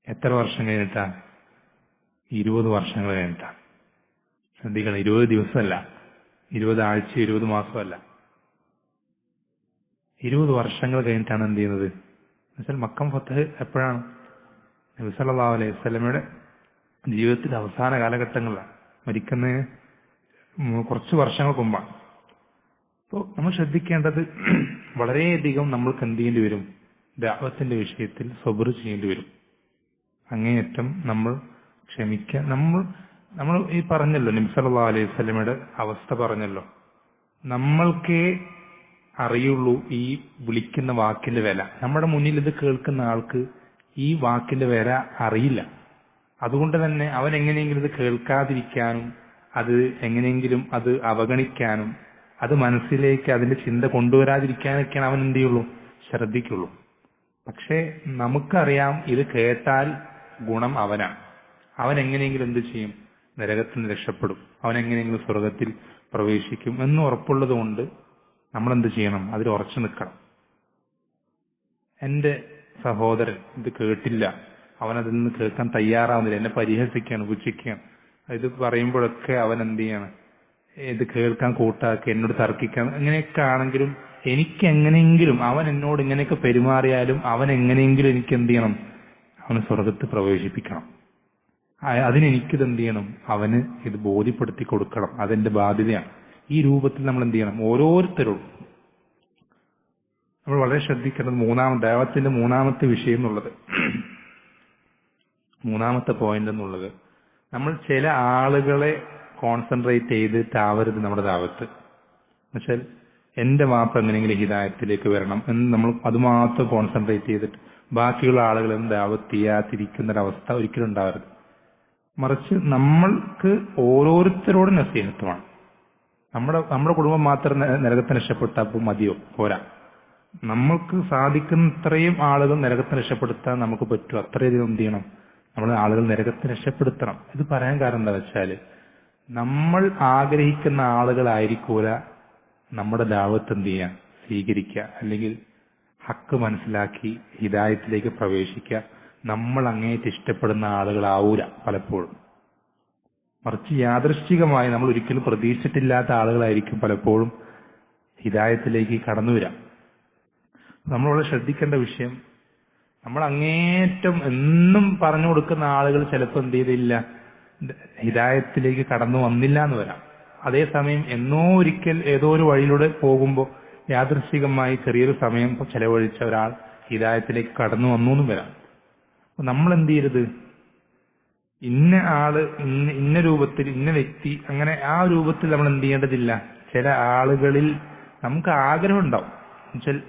എത്ര വർഷം കഴിഞ്ഞിട്ടാ? 20 വർഷങ്ങൾ കഴിഞ്ഞിട്ടാ. ശ്രദ്ധിക്കണം, 20 ദിവസമല്ല, 20 ആഴ്ച, 20 മാസമല്ല, 20 വർഷങ്ങൾ കഴിഞ്ഞിട്ടാണ് എന്ത് ചെയ്യുന്നത്. എന്നുവെച്ചാൽ മക്കം ഫത്ഹ് എപ്പോഴാണ്? നബി സല്ലല്ലാഹു അലൈഹി വസല്ലമയുടെ ജീവിതത്തിന്റെ അവസാന കാലഘട്ടങ്ങളിലാണ്, മരിക്കുന്നതിന് കുറച്ച് വർഷങ്ങൾക്ക് മുമ്പാണ്. അപ്പോൾ നമ്മൾ ശ്രദ്ധിക്കേണ്ടത് വളരെയധികം നമ്മൾക്ക് എന്ത് ചെയ്യേണ്ടി വരും, ദഅവത്തിന്റെ വിഷയത്തിൽ സബ്ർ ചെയ്യേണ്ടി വരും. അങ്ങേയറ്റം നമ്മൾ ക്ഷമിക്കാൻ നമ്മൾ ഈ പറഞ്ഞല്ലോ, നബി സല്ലല്ലാഹു അലൈഹി വസല്ലമയുടെ അവസ്ഥ പറഞ്ഞല്ലോ, നമ്മൾക്കേ അറിയുള്ളൂ ഈ വിളിക്കുന്ന വാക്കിന്റെ വില. നമ്മുടെ മുന്നിൽ ഇത് കേൾക്കുന്ന ആൾക്ക് ഈ വാക്കിന്റെ വില അറിയില്ല. അതുകൊണ്ട് തന്നെ അവൻ എങ്ങനെയെങ്കിലും ഇത് കേൾക്കാതിരിക്കാനും അത് എങ്ങനെയെങ്കിലും അത് അവഗണിക്കാനും അത് മനസ്സിലേക്ക് അതിന്റെ ചിന്ത കൊണ്ടുവരാതിരിക്കാനൊക്കെയാണ് അവൻ എന്ത് ചെയ്യുള്ളൂ, ശ്രദ്ധിക്കുള്ളൂ. പക്ഷെ നമുക്കറിയാം ഇത് കേട്ടാൽ ഗുണം അവനാണ്. അവൻ എങ്ങനെയെങ്കിലും എന്ത് ചെയ്യും, നരകത്തിൽ നിന്ന് രക്ഷപ്പെടും, അവൻ എങ്ങനെയെങ്കിലും സ്വർഗത്തിൽ പ്രവേശിക്കും എന്ന് ഉറപ്പുള്ളത് കൊണ്ട് നമ്മൾ എന്ത് ചെയ്യണം, അതിൽ ഉറച്ചു നിൽക്കണം. എന്റെ സഹോദരൻ ഇത് കേട്ടില്ല, അവൻ അതിൽ നിന്ന് കേൾക്കാൻ തയ്യാറാവുന്നില്ല, എന്നെ പരിഹസിക്കുകയാണ്, പുച്ഛിക്കുകയാണ്, ഇത് പറയുമ്പോഴൊക്കെ അവൻ എന്ത് ചെയ്യാണ്, ഇത് കേൾക്കാൻ കൂട്ടാക്കി എന്നോട് തർക്കിക്കാൻ, ഇങ്ങനെയൊക്കെ ആണെങ്കിലും എനിക്ക് എങ്ങനെയെങ്കിലും അവൻ എന്നോട് ഇങ്ങനെയൊക്കെ പെരുമാറിയാലും അവൻ എങ്ങനെയെങ്കിലും എനിക്ക് എന്ത് ചെയ്യണം, അവന് സ്വർഗത്ത് പ്രവേശിപ്പിക്കണം. അതിനെനിക്കിത് എന്ത് ചെയ്യണം, അവന് ഇത് ബോധ്യപ്പെടുത്തി കൊടുക്കണം, അതെന്റെ ബാധ്യതയാണ്. ഈ രൂപത്തിൽ നമ്മൾ എന്ത് ചെയ്യണം, ഓരോരുത്തരും നമ്മൾ വളരെ ശ്രദ്ധിക്കേണ്ടത് ദൈവത്തിന്റെ മൂന്നാമത്തെ വിഷയം എന്നുള്ളത്, മൂന്നാമത്തെ പോയിന്റ് എന്നുള്ളത്, നമ്മൾ ചില ആളുകളെ കോൺസെൻട്രേറ്റ് ചെയ്തിട്ടാവരുത് നമ്മുടെ ദാവത്ത്. എന്നുവെച്ചാൽ എന്റെ വാപ്പ എങ്ങനെയെങ്കിലും ഹിദായത്തിലേക്ക് വരണം എന്ന് നമ്മൾ അതുമാത്രം കോൺസെൻട്രേറ്റ് ചെയ്തിട്ട് ബാക്കിയുള്ള ആളുകളൊന്നും ദാവത്ത് ചെയ്യാതിരിക്കുന്നൊരവസ്ഥ ഒരിക്കലും ഉണ്ടാവരുത്. മറിച്ച് നമ്മൾക്ക് ഓരോരുത്തരോടും നസീഹത്തുമാണ്. നമ്മുടെ കുടുംബം മാത്രം നരകത്തിന് രക്ഷപ്പെട്ടാൽ മതിയോ? പോരാ. നമ്മൾക്ക് സാധിക്കുന്നത്രയും ആളുകൾ നരകത്തിന് രക്ഷപ്പെടുത്താൻ നമുക്ക് പറ്റും. അത്രയധികം എന്ത് ചെയ്യണം, നമ്മൾ ആളുകൾ നരകത്തിന് രക്ഷപ്പെടുത്തണം. ഇത് പറയാൻ കാരണം എന്താ വെച്ചാല്, നമ്മൾ ആഗ്രഹിക്കുന്ന ആളുകളായിരിക്കൂല നമ്മുടെ ദഅവത്ത് എന്ത് ചെയ്യാൻ സ്വീകരിക്കുക, അല്ലെങ്കിൽ ഹക്ക് മനസ്സിലാക്കി ഹിദായത്തിലേക്ക് പ്രവേശിക്കുക. നമ്മൾ അങ്ങേയറ്റ് ഇഷ്ടപ്പെടുന്ന ആളുകളാവൂല പലപ്പോഴും. മറിച്ച് യാദൃശ്ചികമായി നമ്മൾ ഒരിക്കലും പ്രതീക്ഷിച്ചിട്ടില്ലാത്ത ആളുകളായിരിക്കും പലപ്പോഴും ഹിദായത്തിലേക്ക് കടന്നു വരാം. നമ്മളിവിടെ ശ്രദ്ധിക്കേണ്ട വിഷയം, നമ്മൾ അങ്ങേറ്റം എന്നും പറഞ്ഞു കൊടുക്കുന്ന ആളുകൾ ചിലപ്പോൾ എന്ത് ചെയ്തില്ല, ഹിദായത്തിലേക്ക് കടന്നു വന്നില്ല എന്ന് വരാം. അതേസമയം എന്നോ ഒരിക്കൽ ഏതോ ഒരു വഴിയിലൂടെ പോകുമ്പോൾ യാദൃശ്ചികമായി ചെറിയൊരു സമയം ചെലവഴിച്ച ഒരാൾ ഹിദായത്തിലേക്ക് കടന്നു വന്നു എന്നും വരാം. നമ്മൾ എന്ത് ചെയ്യരുത്, ഇന്ന ആള് ഇന്ന രൂപത്തിൽ ഇന്ന വ്യക്തി അങ്ങനെ ആ രൂപത്തിൽ നമ്മൾ എന്ത് ചെയ്യേണ്ടതില്ല. ചില ആളുകളിൽ നമുക്ക് ആഗ്രഹം ഉണ്ടാവും, എന്നുവെച്ചാൽ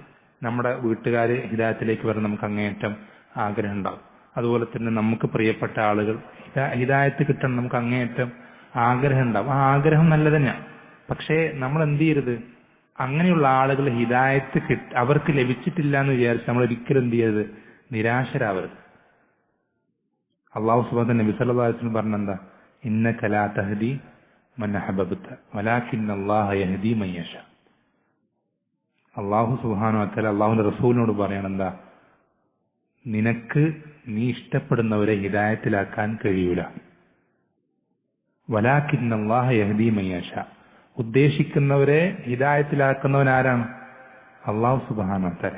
നമ്മുടെ വീട്ടുകാര് ഹിദായത്തിലേക്ക് വരാൻ നമുക്ക് അങ്ങേയറ്റം ആഗ്രഹം ഉണ്ടാവും. അതുപോലെ തന്നെ നമുക്ക് പ്രിയപ്പെട്ട ആളുകൾ ഹിദായത്ത് കിട്ടണം നമുക്ക് അങ്ങേയറ്റം ആഗ്രഹം ഉണ്ടാവും. ആ ആഗ്രഹം നല്ല തന്നെയാണ്. പക്ഷേ നമ്മൾ എന്ത് ചെയ്യരുത്, അങ്ങനെയുള്ള ആളുകൾ ഹിദായത്ത് അവർക്ക് ലഭിച്ചിട്ടില്ല എന്ന് വിചാരിച്ച് നമ്മൾ ഒരിക്കലും എന്ത് ചെയ്യരുത്, നിരാശരാവരുത്. അല്ലാഹു സുബ്ഹാനഹു നബി സല്ലല്ലാഹു അലൈഹി വസല്ലം പറഞ്ഞെന്താ, ഇന്നക ലാ തഹ്ദി മൻ അഹ്ബബ്ത വലാകിന്നല്ലാഹ യഹ്ദി മൻ യശാ. അല്ലാഹു സുബ്ഹാനഹു വ തആല അല്ലാഹുവിന്റെ റസൂലിനോട് പറയണെന്താ, നിനക്ക് നീ ഇഷ്ടപ്പെടുന്നവരെ ഹിദായത്തിലാക്കാൻ കഴിയൂല. വലാകിന്നല്ലാഹ യഹ്ദി മൻ യശാ, ഉദ്ദേശിക്കുന്നവരെ ഹിദായത്തിലാക്കുന്നവൻ ആരാണ്? അല്ലാഹു സുബ്ഹാനഹു വ തആല.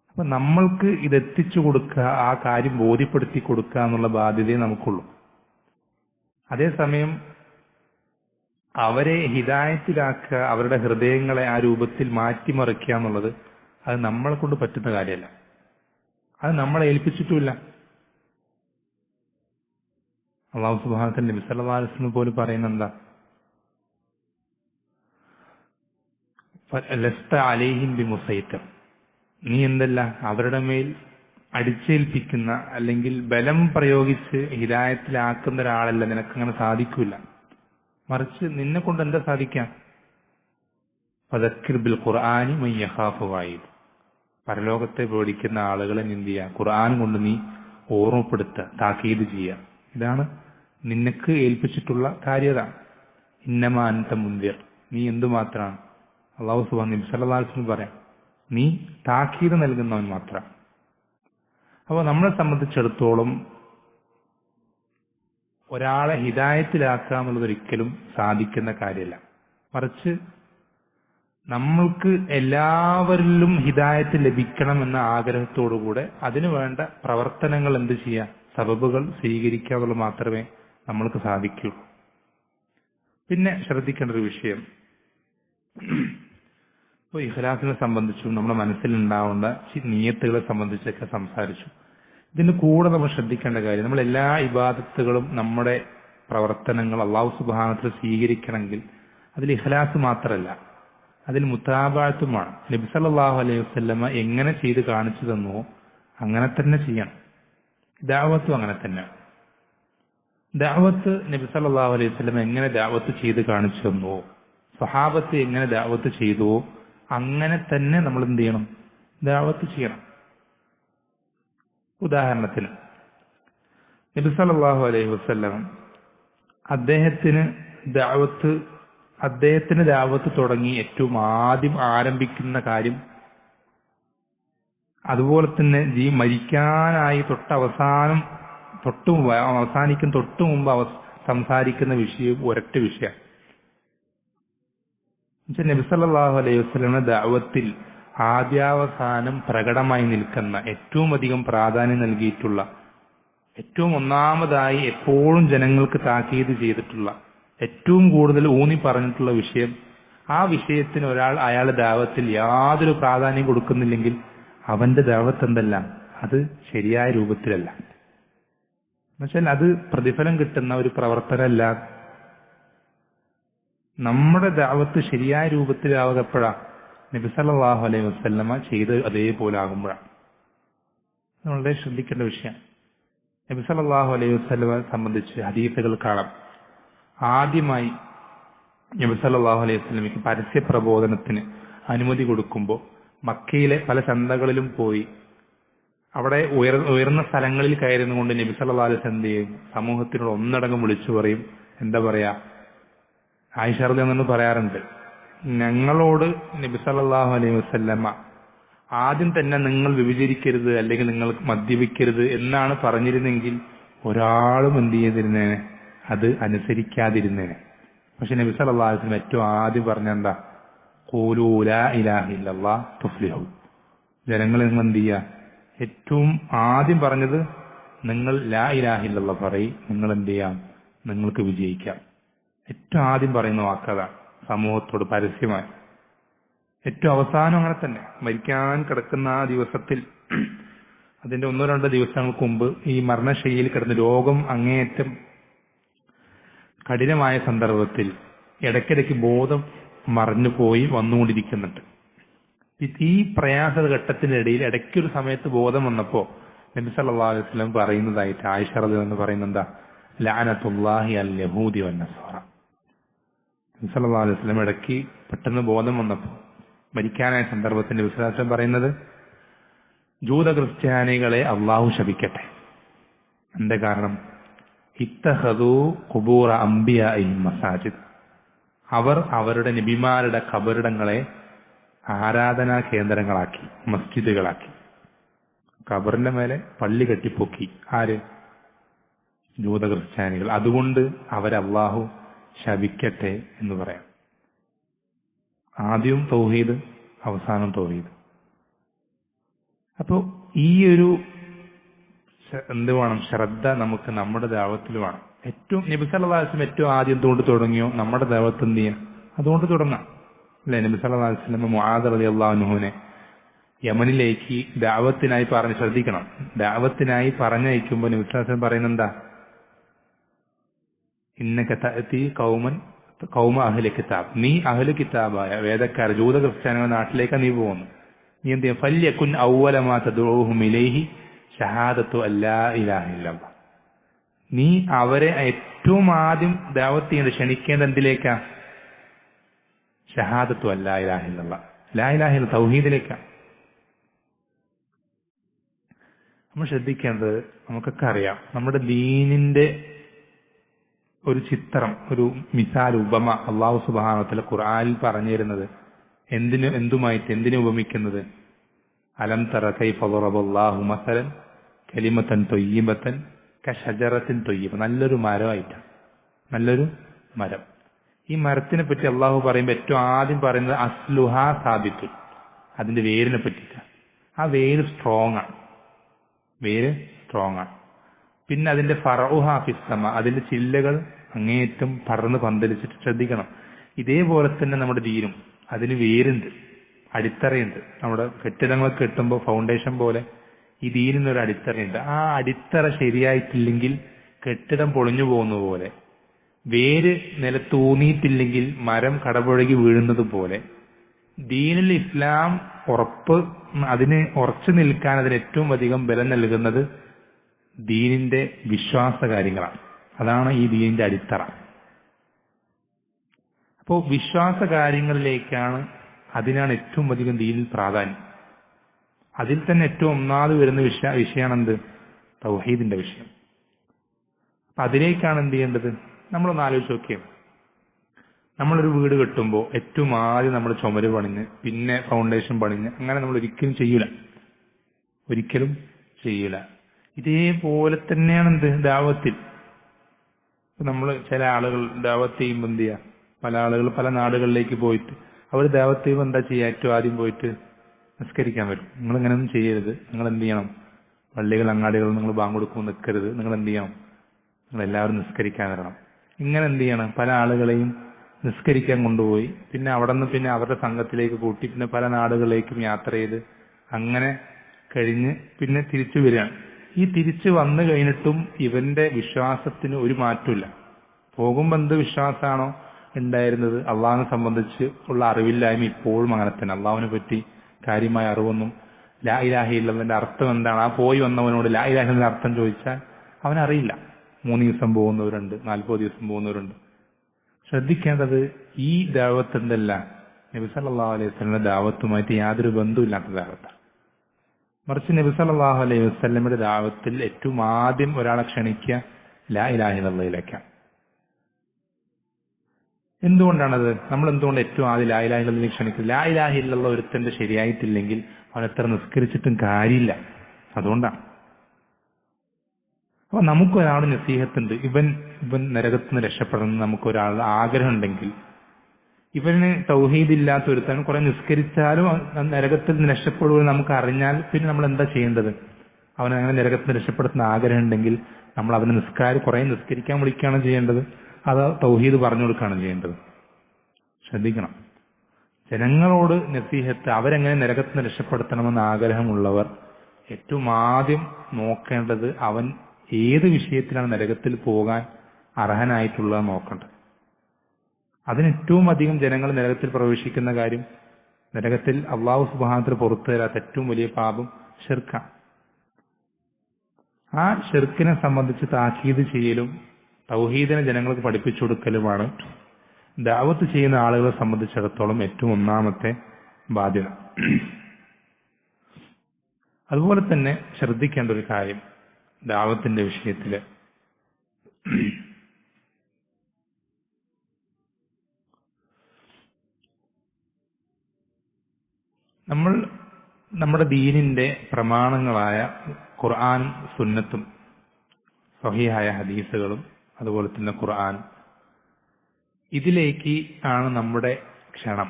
അപ്പൊ നമ്മൾക്ക് ഇതെത്തിച്ചു കൊടുക്കുക, ആ കാര്യം ബോധ്യപ്പെടുത്തി കൊടുക്കുക എന്നുള്ള ബാധ്യതയെ നമുക്കുള്ളൂ. അതേസമയം അവരെ ഹിദായത്തിലാക്കുക, അവരുടെ ഹൃദയങ്ങളെ ആ രൂപത്തിൽ മാറ്റിമറിക്കുക എന്നുള്ളത് അത് നമ്മളെ കൊണ്ട് പറ്റുന്ന കാര്യമല്ല. അത് നമ്മളെ ഏൽപ്പിച്ചിട്ടുമില്ല. അല്ലാഹു സുബ്ഹാനഹു വ തആല നബി സല്ലല്ലാഹു അലൈഹി വസല്ലം പോലും പറയുന്നത് എന്താ, ലസ്ത അലൈഹിം ബിമുസൈത്തർ, നീ എന്തല്ല അവരുടെ മേൽ അടിച്ചേൽപ്പിക്കുന്ന അല്ലെങ്കിൽ ബലം പ്രയോഗിച്ച് ഹിദായത്തിലാക്കുന്ന ഒരാളല്ല, നിനക്കങ്ങനെ സാധിക്കൂല. മറിച്ച് നിന്നെ കൊണ്ട് എന്താ സാധിക്കാം? ഫദക്കിർ ബിൽ ഖുർആനി മൻ യഖാഫു വഈദ്, പരലോകത്തെ പേടിക്കുന്ന ആളുകളെ എന്ത് ചെയ്യുക, ഖുർആൻ കൊണ്ട് നീ ഓർമ്മപ്പെടുത്തുക, താക്കീത് ചെയ്യുക. ഇതാണ് നിനക്ക് ഏൽപ്പിച്ചിട്ടുള്ള കാര്യത. ഇന്നമാ അൻത മുൻദിർ, നീ എന്തുമാത്രമാണ്? അല്ലാഹു സുബ്ഹാനഹു നബി സല്ലല്ലാഹു അലൈഹി വസല്ലം പറയാം, നീ താക്കീത് നൽകുന്നവൻ മാത്രം. അപ്പോൾ നമ്മളെ സംബന്ധിച്ചിടത്തോളം ഒരാളെ ഹിദായത്തിലാക്കുക എന്നുള്ളത് ഒരിക്കലും സാധിക്കുന്ന കാര്യമല്ല. മറിച്ച് നമ്മൾക്ക് എല്ലാവരിലും ഹിദായത്ത് ലഭിക്കണമെന്ന ആഗ്രഹത്തോടുകൂടെ അതിനു വേണ്ട പ്രവർത്തനങ്ങൾ എന്ത് ചെയ്യുക, സബബുകൾ സ്വീകരിക്കുക എന്നുള്ളത് മാത്രമേ നമ്മൾക്ക് സാധിക്കൂ. പിന്നെ ശ്രദ്ധിക്കേണ്ട ഒരു വിഷയം, ഇപ്പോൾ ഇഖ്ലാസിനെ സംബന്ധിച്ചും നമ്മുടെ മനസ്സിലുണ്ടാവേണ്ട നിയ്യത്തുകളെ സംബന്ധിച്ചൊക്കെ സംസാരിച്ചു. ഇതിന് കൂടെ നമ്മൾ ശ്രദ്ധിക്കേണ്ട കാര്യം, നമ്മൾ എല്ലാ ഇബാദത്തുകളും നമ്മുടെ പ്രവർത്തനങ്ങൾ അല്ലാഹു സുബ്ഹാനഹു വ തആല സ്വീകരിക്കണമെങ്കിൽ അതിൽ ഇഖ്ലാസ് മാത്രമല്ല, അതിൽ മുതാബഅത്തും വേണം. നബി സല്ലല്ലാഹു അലൈഹി വസല്ലമ എങ്ങനെ ചെയ്ത് കാണിച്ചു തന്നോ അങ്ങനെ തന്നെ ചെയ്യണം. ദഅവത്തും അങ്ങനെ തന്നെ. ദഅവത്ത് നബി സല്ലല്ലാഹു അലൈഹി വസല്ലമ എങ്ങനെ ദഅവത്ത് ചെയ്ത് കാണിച്ചു തന്നോ, സ്വഹാബത്ത് എങ്ങനെ ദഅവത്ത് ചെയ്തുവോ അങ്ങനെ തന്നെ നമ്മൾ എന്ത് ചെയ്യണം, ദഅവത്ത് ചെയ്യണം. ഉദാഹരണത്തിന് നബി സല്ലല്ലാഹു അലൈഹി വസല്ലം അദ്ദേഹത്തിന് ദഅവത്ത് തുടങ്ങി ഏറ്റവും ആദ്യം ആരംഭിക്കുന്ന കാര്യം, അതുപോലെ തന്നെ മരിക്കാനായി അവസാനിക്കുന്ന തൊട്ടു മുമ്പ് സംസാരിക്കുന്ന വിഷയം ഒരൊറ്റ വിഷയം. നബി സല്ലല്ലാഹു അലൈഹി വസല്ലമയുടെ ദഅവത്തിൽ ആദ്യാവസാനം പ്രകടമായി നിൽക്കുന്ന, ഏറ്റവും അധികം പ്രാധാന്യം നൽകിയിട്ടുള്ള, ഏറ്റവും ഒന്നാമതായി എപ്പോഴും ജനങ്ങൾക്ക് താക്കീത് ചെയ്തിട്ടുള്ള, ഏറ്റവും കൂടുതൽ ഊന്നി പറഞ്ഞിട്ടുള്ള വിഷയം, ആ വിഷയത്തിന് അയാളുടെ ദഅവത്തിൽ യാതൊരു പ്രാധാന്യം കൊടുക്കുന്നില്ലെങ്കിൽ അവന്റെ ദഅവത്ത് എന്തല്ല, അത് ശരിയായ രൂപത്തിലല്ല. എന്നുവെച്ചാൽ അത് പ്രതിഫലം കിട്ടുന്ന ഒരു പ്രവർത്തനമല്ല. നമ്മുടെ ദഅവത്ത് ശരിയായ രൂപത്തിലാവുകപ്പോഴാണ് നബി സല്ലല്ലാഹു അലൈഹി വസല്ലമ ചെയ്ത് അതേപോലെ ആകുമ്പോഴാണ്. വളരെ ശ്രദ്ധിക്കേണ്ട വിഷയം. നബി സല്ലല്ലാഹു അലൈഹി വസല്ലമയെ സംബന്ധിച്ച് ഹദീസുകൾ കാണാം. ആദ്യമായി നബി സല്ലല്ലാഹു അലൈഹി വസല്ലമയ്ക്ക് പരസ്യ പ്രബോധനത്തിന് അനുമതി കൊടുക്കുമ്പോൾ മക്കയിലെ പല ചന്തകളിലും പോയി അവിടെ ഉയർന്ന സ്ഥലങ്ങളിൽ കയറുന്നുകൊണ്ട് നബി സല്ലല്ലാഹു അലൈഹി വസല്ലം എന്ത് ചെയ്യും, സമൂഹത്തിനോട് ഒന്നടങ്കം വിളിച്ചു പറയും. എന്താ പറയാ, ആയിഷ റളിയല്ലാഹു അൻഹ പറയാറുണ്ട്, ഞങ്ങളോട് നബി സല്ലല്ലാഹു അലൈഹി വസല്ലമ ആദ്യം തന്നെ നിങ്ങൾ വ്യഭിചരിക്കരുത് അല്ലെങ്കിൽ നിങ്ങൾ മദ്യപിക്കരുത് എന്നാണ് പറഞ്ഞിരുന്നെങ്കിൽ ഒരാളും എന്ത് ചെയ്തിരുന്നേനെ, അത് അനുസരിക്കാതിരുന്നേനെ. പക്ഷെ നബി സല്ലല്ലാഹു അലൈഹി വസല്ലം ഏറ്റവും ആദ്യം പറഞ്ഞെന്താ, ഖൂലൂ ലാ ഇലാഹ ഇല്ലല്ലാഹ് തുഫ്ലിഹു. ജനങ്ങളെ നിങ്ങൾ എന്ത് ചെയ്യുക? ഏറ്റവും ആദ്യം പറഞ്ഞത് നിങ്ങൾ ലാ ഇലാഹ ഇല്ലല്ലാഹ് പറയും, നിങ്ങൾ എന്ത് ചെയ്യാം? നിങ്ങൾക്ക് വിജയിക്കാം. ഏറ്റവും ആദ്യം പറയുന്ന വാക്കതാണ് സമൂഹത്തോട് പരസ്യമായി. ഏറ്റവും അവസാനം അങ്ങനെ തന്നെ. മരിക്കാൻ കിടക്കുന്ന ആ ദിവസത്തിൽ, അതിന്റെ 1-2 ദിവസങ്ങൾക്ക് മുമ്പ് ഈ മരണശയ്യയിൽ കിടന്ന് രോഗം അങ്ങേയറ്റം കഠിനമായ സന്ദർഭത്തിൽ ഇടയ്ക്കിടയ്ക്ക് ബോധം മറഞ്ഞു പോയി വന്നുകൊണ്ടിരിക്കുന്നുണ്ട്. ഈ പ്രയാസ ഘട്ടത്തിനിടയിൽ ഇടയ്ക്കൊരു സമയത്ത് ബോധം വന്നപ്പോ നബി സല്ലല്ലാഹു അലൈഹി വസല്ലം പറയുന്നതായിട്ട് ആയിഷ റളിയല്ലാഹു അൻഹ പറയുന്നത് എന്താ? ലഅനത്തുല്ലാഹി അൽ യഹൂദി വൻ നസ്വാറ. നബി സല്ലല്ലാഹു അലൈഹി വസല്ലം ഇടയ്ക്ക് പെട്ടെന്ന് ബോധം വന്നപ്പോൾ മരിക്കാനായ സന്ദർഭത്തിന്റെ വിശ്വാസം പറയുന്നത്, ജൂത ക്രിസ്ത്യാനികളെ അള്ളാഹു ശപിക്കട്ടെ. എന്താ കാരണം? ഇത്തഖദൂ ഖുബൂറ അംബിയാഇഹിം മസാജിദ്. അവർ അവരുടെ നബിമാരുടെ ഖബറിടങ്ങളെ ആരാധനാ കേന്ദ്രങ്ങളാക്കി, മസ്ജിദുകളാക്കി. ഖബറിന്റെ മേലെ പള്ളി കെട്ടിപ്പൊക്കി. ആര്? ജൂത ക്രിസ്ത്യാനികൾ. അതുകൊണ്ട് അവരെ അള്ളാഹു ശപിക്കട്ടെ എന്ന് പറയാം. ആദ്യം തൗഹീദ്, അവസാനം തൗഹീദ്. അപ്പോ ഈ ഒരു എന്ത് വേണം? ശ്രദ്ധ നമുക്ക് നമ്മുടെ ദഅവത്തിൽ വേണം. ഏറ്റവും നബി സല്ലല്ലാഹു അലൈഹി വസല്ലം ഏറ്റവും ആദ്യം എന്തുകൊണ്ട് തുടങ്ങിയോ നമ്മുടെ ദഅവത്ത് എന്ത് ചെയ്യാം? അതുകൊണ്ട് തുടങ്ങാം. അല്ലെ? നബി സല്ലല്ലാഹു അലൈഹി വസല്ലം മുആദ് റളിയല്ലാഹു അൻഹുവിനെ യമനിലേക്ക് ദഅവത്തിനായി പറഞ്ഞ്, ശ്രദ്ധിക്കണം, ദഅവത്തിനായി പറഞ്ഞയക്കുമ്പോൾ നബി സല്ലല്ലാഹു അലൈഹി വസല്ലം പറയുന്നത് എന്താ? ഇന്നക തഅതി ഖൗമ അഹ്ലി കിതാബ്. നീ അഹ്ലു കിതാബായ വേദക്കാർ ജൂത ക്രിസ്ത്യാനികളുടെ നാട്ടിലേക്കാണ് നീ പോകുന്നത്. നീ എന്ത് ചെയ്യും? ഫല്യകുൻ അവ്വല മാ തദ്ഉഹും ഇലൈഹി ഷഹാദത്തു അല്ലാ ഇലാഹ ഇല്ലല്ലാഹ്. നീ അവരെ ഏറ്റവും ആദ്യം ദഅവത്ത് ചെയ്യേണ്ടത്, ക്ഷണിക്കേണ്ട എന്തിലേക്കാ? ഷഹാദത്തു അല്ലാ ഇലാഹ ഇല്ലല്ലാഹ്, ലാ ഇലാഹ ഇല്ലല്ലാഹ്, തൗഹീദിലേക്കാണ്. നമ്മൾ ശ്രദ്ധിക്കേണ്ടത്, നമുക്കൊക്കെ അറിയാം, നമ്മുടെ ദീനിന്റെ ഒരു ചിത്രം, ഒരു മിസാൽ, ഉപമ അല്ലാഹു സുബ്ഹാനഹു വ തആല ഖുർആനിൽ പറഞ്ഞു തരുന്നത് എന്തിനെ ഉപമിക്കുന്നത്? അലം തറ കൈഫ ദറബല്ലാഹു മസലൻ കലിമതൻ ത്വയ്യിബതൻ കശജറത്തിൻ ത്വയ്യിബ. നല്ലൊരു മരമായിട്ടാണ്, നല്ലൊരു മരം. ഈ മരത്തിനെ പറ്റി അള്ളാഹു പറയുമ്പോൾ ഏറ്റവും ആദ്യം പറയുന്നത് അസ്ലുഹാ സാബിത്തു, അതിന്റെ വേരിനെ പറ്റിയിട്ടാണ്. ആ വേര് സ്ട്രോങ് ആണ്, വേര് സ്ട്രോങ് ആണ്. പിന്നെ അതിന്റെ ഫറഉഹാ ഫിസ്സമ, അതിന്റെ ചില്ലകൾ അങ്ങേയറ്റം പടർന്ന് പന്തലിച്ചിട്ട്. ശ്രദ്ധിക്കണം, ഇതേപോലെ തന്നെ നമ്മുടെ ദീനും, അതിന് വേരുണ്ട്, അടിത്തറയുണ്ട്. നമ്മുടെ കെട്ടിടങ്ങളൊക്കെ കെട്ടുമ്പോൾ ഫൗണ്ടേഷൻ പോലെ ഈ ദീനിനൊരു അടിത്തറയുണ്ട്. ആ അടിത്തറ ശരിയായിട്ടില്ലെങ്കിൽ കെട്ടിടം പൊളിഞ്ഞു പോകുന്ന പോലെ, വേര് നിലത്തൂന്നിയിട്ടില്ലെങ്കിൽ മരം കടപുഴകി വീഴുന്നത് പോലെ, ദീനിൽ ഇസ്ലാം അതിന് ഉറച്ചു നിൽക്കാൻ അതിന് ഏറ്റവും അധികം ബലം നൽകുന്നത് ദീനിന്റെ വിശ്വാസ കാര്യങ്ങളാണ്. അതാണ് ഈ ദീനിന്റെ അടിത്തറ. അപ്പോൾ വിശ്വാസ കാര്യങ്ങളിലേക്കാണ്, അതിനാണ് ഏറ്റവും അധികം ദീനിൽ പ്രാധാന്യം. അതിൽ തന്നെ ഏറ്റവും ഒന്നാമത് വരുന്ന വിഷയമാണ് എന്ത്? തൗഹീദിന്റെ വിഷയം. അപ്പൊ അതിലേക്കാണ് എന്ത് ചെയ്യേണ്ടത്? നമ്മളൊന്ന് ആലോചിച്ച് നോക്കിയാൽ, നമ്മളൊരു വീട് കെട്ടുമ്പോൾ ഏറ്റവും ആദ്യം നമ്മൾ ചുമര് പണിഞ്ഞ് പിന്നെ ഫൗണ്ടേഷൻ പണിഞ്ഞ് അങ്ങനെ നമ്മൾ ഒരിക്കലും ചെയ്യൂല. ഇതേപോലെ തന്നെയാണ് എന്ത്? ദഅവത്തിൽ. നമ്മൾ ചില ആളുകൾ ദഅവത്ത് ചെയ്യുമ്പോൾ എന്ത് ചെയ്യുക? പല ആളുകൾ പല നാടുകളിലേക്ക് പോയിട്ട് അവർ ദഅവത്ത് ചെയ്യുമ്പോൾ എന്താ ചെയ്യുക? ഏറ്റവും ആദ്യം പോയിട്ട് നിസ്കരിക്കാൻ വരും. നിങ്ങൾ ഇങ്ങനെയൊന്നും ചെയ്യരുത്, നിങ്ങൾ എന്ത് ചെയ്യണം? പള്ളികൾ അങ്ങാടികൾ നിങ്ങൾ ബാങ്ക് കൊടുക്കുമ്പോൾ നിൽക്കരുത്, നിങ്ങൾ എന്ത് ചെയ്യണം? നിങ്ങൾ എല്ലാവരും നിസ്കരിക്കാൻ വരണം. ഇങ്ങനെ എന്ത് ചെയ്യണം? പല ആളുകളെയും നിസ്കരിക്കാൻ കൊണ്ടുപോയി പിന്നെ അവിടെ നിന്ന് പിന്നെ അവരുടെ സംഘത്തിലേക്ക് കൂട്ടി പിന്നെ പല നാടുകളിലേക്കും യാത്ര ചെയ്ത് അങ്ങനെ കഴിഞ്ഞ് പിന്നെ തിരിച്ചു വരികയാണ്. ഈ തിരിച്ചു വന്നു കഴിഞ്ഞിട്ടും ഇവന്റെ വിശ്വാസത്തിന് ഒരു മാറ്റമില്ല. പോകുമ്പോൾ എന്ത് വിശ്വാസമാണോ ഉണ്ടായിരുന്നത്, അള്ളാഹിനെ സംബന്ധിച്ച് ഉള്ള അറിവില്ലായ്മ ഇപ്പോഴും അങ്ങനെ തന്നെ. അള്ളാഹുവിനെ പറ്റി കാര്യമായ അറിവൊന്നും, ലാ ഇലാഹ ഇല്ലല്ലാഹിന്റെ അർത്ഥം എന്താണ്, ആ പോയി വന്നവനോട് ലാ ഇലാഹ ഇല്ലല്ലാഹിന്റെ അർത്ഥം ചോദിച്ചാൽ അവനറിയില്ല. 3 ദിവസം പോകുന്നവരുണ്ട്, 40 ദിവസം പോകുന്നവരുണ്ട്. ശ്രദ്ധിക്കേണ്ടത് ഈ ദഅവത്ത് എന്തല്ല, നബി സല്ലല്ലാഹു അലൈഹി വസല്ലമയുടെ ദഅവത്തുമായിട്ട് യാതൊരു ബന്ധവുമില്ലാത്ത ദഅവത്താണ്. മറിച്ച് നബി സല്ലല്ലാഹു അലൈഹി വസല്ലമയുടെ ദഅവത്തിൽ ഏറ്റവും ആദ്യം ഒരാളെ ക്ഷണിക്കുക ലാ ഇലാഹ ഇല്ലല്ലാഹിലേക്കാണ്. എന്തുകൊണ്ടാണത്? നമ്മൾ എന്തുകൊണ്ട് ഏറ്റവും ആദ്യം ലാ ഇലാഹ ഇല്ലല്ലാഹിലേക്ക് ക്ഷണിക്കുന്നത്? ലാ ഇലാഹ ഇല്ലല്ലാഹ് ഒരുത്തന്റെ ശരിയായിട്ടില്ലെങ്കിൽ അവൻ എത്ര നിസ്കരിച്ചിട്ടും കാര്യമില്ല. അതുകൊണ്ടാണ്. അപ്പൊ നമുക്കൊരാൾ നസീഹത്തുണ്ട്, ഇവൻ നരകത്തുനിന്ന് രക്ഷപ്പെടണമെന്ന് നമുക്കൊരാളുടെ ആഗ്രഹം ഉണ്ടെങ്കിൽ ഇവന് തൗഹീദില്ലാത്ത ഒരുത്തൻ കുറെ നിസ്കരിച്ചാലും നരകത്തിൽ നിന്ന് രക്ഷപ്പെടുമെന്ന് നമുക്ക് അറിഞ്ഞാൽ പിന്നെ നമ്മൾ എന്താ ചെയ്യേണ്ടത്? അവൻ അങ്ങനെ നരകത്തിൽ നിന്ന് രക്ഷപ്പെടുത്തുന്ന ആഗ്രഹം ഉണ്ടെങ്കിൽ നമ്മൾ അവന് കുറെ നിസ്കരിക്കാൻ വിളിക്കുകയാണ് ചെയ്യേണ്ടത്, അത് തൗഹീദ് പറഞ്ഞു കൊടുക്കുകയാണ് ചെയ്യേണ്ടത്? ശ്രദ്ധിക്കണം. ജനങ്ങളോട് നസീഹത്ത്, അവരെങ്ങനെ നരകത്തിൽ നിന്ന് രക്ഷപ്പെടുത്തണമെന്ന് ആഗ്രഹമുള്ളവർ ഏറ്റവും ആദ്യം നോക്കേണ്ടത് അവൻ ഏത് വിഷയത്തിലാണ് നരകത്തിൽ പോകാൻ അർഹനായിട്ടുള്ളത് നോക്കേണ്ടത്. അതിന് ഏറ്റവും അധികം ജനങ്ങൾ നരകത്തിൽ പ്രവേശിക്കുന്ന കാര്യം, നരകത്തിൽ അള്ളാഹു സുബ്ഹാനഹു പുറത്തു തരാത്ത ഏറ്റവും വലിയ പാപം ശിർക്കാണ്. ആ ശിർക്കിനെ സംബന്ധിച്ച് താക്കീത് ചെയ്യലും തൗഹീദിനെ ജനങ്ങൾക്ക് പഠിപ്പിച്ചു കൊടുക്കലുമാണ് ദഅവത്ത് ചെയ്യുന്ന ആളുകളെ സംബന്ധിച്ചിടത്തോളം ഏറ്റവും ഒന്നാമത്തെ ബാധ്യത. അതുപോലെ തന്നെ ശ്രദ്ധിക്കേണ്ട ഒരു കാര്യം ദഅവത്തിന്റെ വിഷയത്തില്, നമ്മൾ നമ്മുടെ ദീനിന്റെ പ്രമാണങ്ങളായ ഖുർആനും സുന്നത്തും സ്വഹീഹായ ഹദീസുകളും അതുപോലെ തന്നെ ഖുർആൻ, ഇതിലേക്ക് ആണ് നമ്മുടെ ക്ഷണം.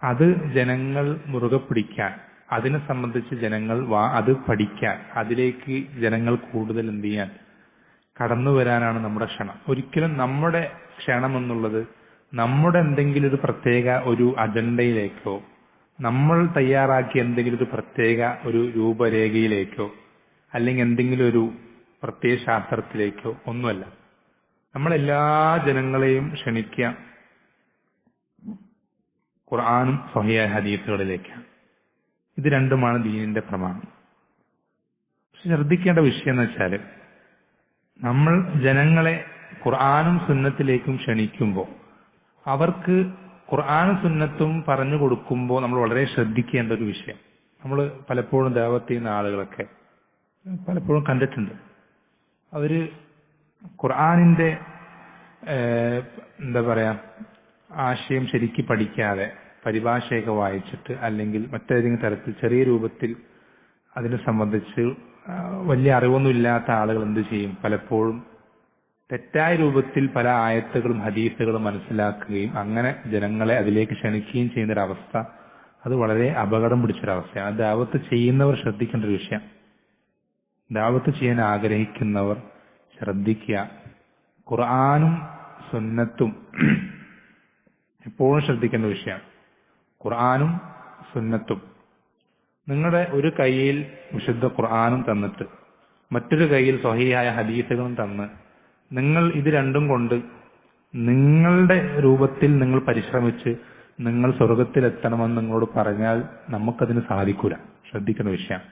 അത് ജനങ്ങൾ മുറുകെ പിടിക്കാൻ, അതിനെ സംബന്ധിച്ച് ജനങ്ങൾ അത് പഠിക്കാൻ, അതിലേക്ക് ജനങ്ങൾ കൂടുതൽ എന്ത് ചെയ്യാൻ കടന്നു വരാനാണ് നമ്മുടെ ക്ഷണം. ഒരിക്കലും നമ്മുടെ ക്ഷണം എന്നുള്ളത് നമ്മുടെ എന്തെങ്കിലും ഒരു പ്രത്യേക ഒരു അജണ്ടയിലേക്കോ നമ്മൾ തയ്യാറാക്കിയ എന്തെങ്കിലും ഒരു പ്രത്യേക ഒരു രൂപരേഖയിലേക്കോ അല്ലെങ്കിൽ എന്തെങ്കിലും ഒരു പ്രത്യേക ശാസ്ത്രത്തിലേക്കോ ഒന്നുമല്ല. നമ്മളെല്ലാ ജനങ്ങളെയും ക്ഷണിക്കുക ഖുർആനും സ്വഹീഹ ഹദീസുകളിലേക്കാണ്. ഇത് രണ്ടുമാണ് ദീനിന്റെ പ്രമാണം. ശ്രദ്ധിക്കേണ്ട വിഷയം എന്ന് വെച്ചാൽ, നമ്മൾ ജനങ്ങളെ ഖുർആനും സുന്നത്തിലേക്കും ക്ഷണിക്കുമ്പോൾ അവർക്ക് ഖുർആനും സുന്നത്തും പറഞ്ഞു കൊടുക്കുമ്പോൾ നമ്മൾ വളരെ ശ്രദ്ധിക്കേണ്ട ഒരു വിഷയം, നമ്മൾ പലപ്പോഴും ദഅവത്ത് ചെയ്യുന്ന ആളുകളൊക്കെ പലപ്പോഴും കണ്ടിട്ടുണ്ട്. അവര് ഖുർആനിന്റെ എന്താ പറയാ ആശയം ശരിക്ക് പഠിക്കാതെ പരിഭാഷയൊക്കെ വായിച്ചിട്ട് അല്ലെങ്കിൽ മറ്റേതെങ്കിലും തരത്തിൽ ചെറിയ രൂപത്തിൽ അതിനെ സംബന്ധിച്ച് വലിയ അറിവൊന്നും ഇല്ലാത്ത ആളുകൾ എന്ത് ചെയ്യും, പലപ്പോഴും തെറ്റായ രൂപത്തിൽ പല ആയത്തുകളും ഹദീസുകളും മനസ്സിലാക്കുകയും അങ്ങനെ ജനങ്ങളെ അതിലേക്ക് ക്ഷണിക്കുകയും ചെയ്യുന്ന ഒരു അവസ്ഥ, അത് വളരെ അപകടം പിടിച്ചൊരവസ്ഥയാണ്. ദഅവത്ത് ചെയ്യുന്നവർ ശ്രദ്ധിക്കേണ്ട ഒരു വിഷയം. ദഅവത്ത് ചെയ്യാൻ ആഗ്രഹിക്കുന്നവർ ശ്രദ്ധിക്കുക, ഖുർആനും സുന്നത്തും എപ്പോഴും ശ്രദ്ധിക്കേണ്ട വിഷയമാണ്. ഖുർആനും സുന്നത്തും നിങ്ങളുടെ ഒരു കയ്യിൽ വിശുദ്ധ ഖുർആനും തന്നിട്ട് മറ്റൊരു കയ്യിൽ സ്വഹീഹായ ഹദീസുകളും തന്ന് നിങ്ങൾ ഇത് രണ്ടും കൊണ്ട് നിങ്ങളുടെ രൂപത്തിൽ നിങ്ങൾ പരിശ്രമിച്ച് നിങ്ങൾ സ്വർഗത്തിലെത്തണമെന്ന് നിങ്ങളോട് പറഞ്ഞാൽ നമുക്കതിന് സാധിക്കൂല. ശ്രദ്ധിക്കേണ്ട വിഷയം,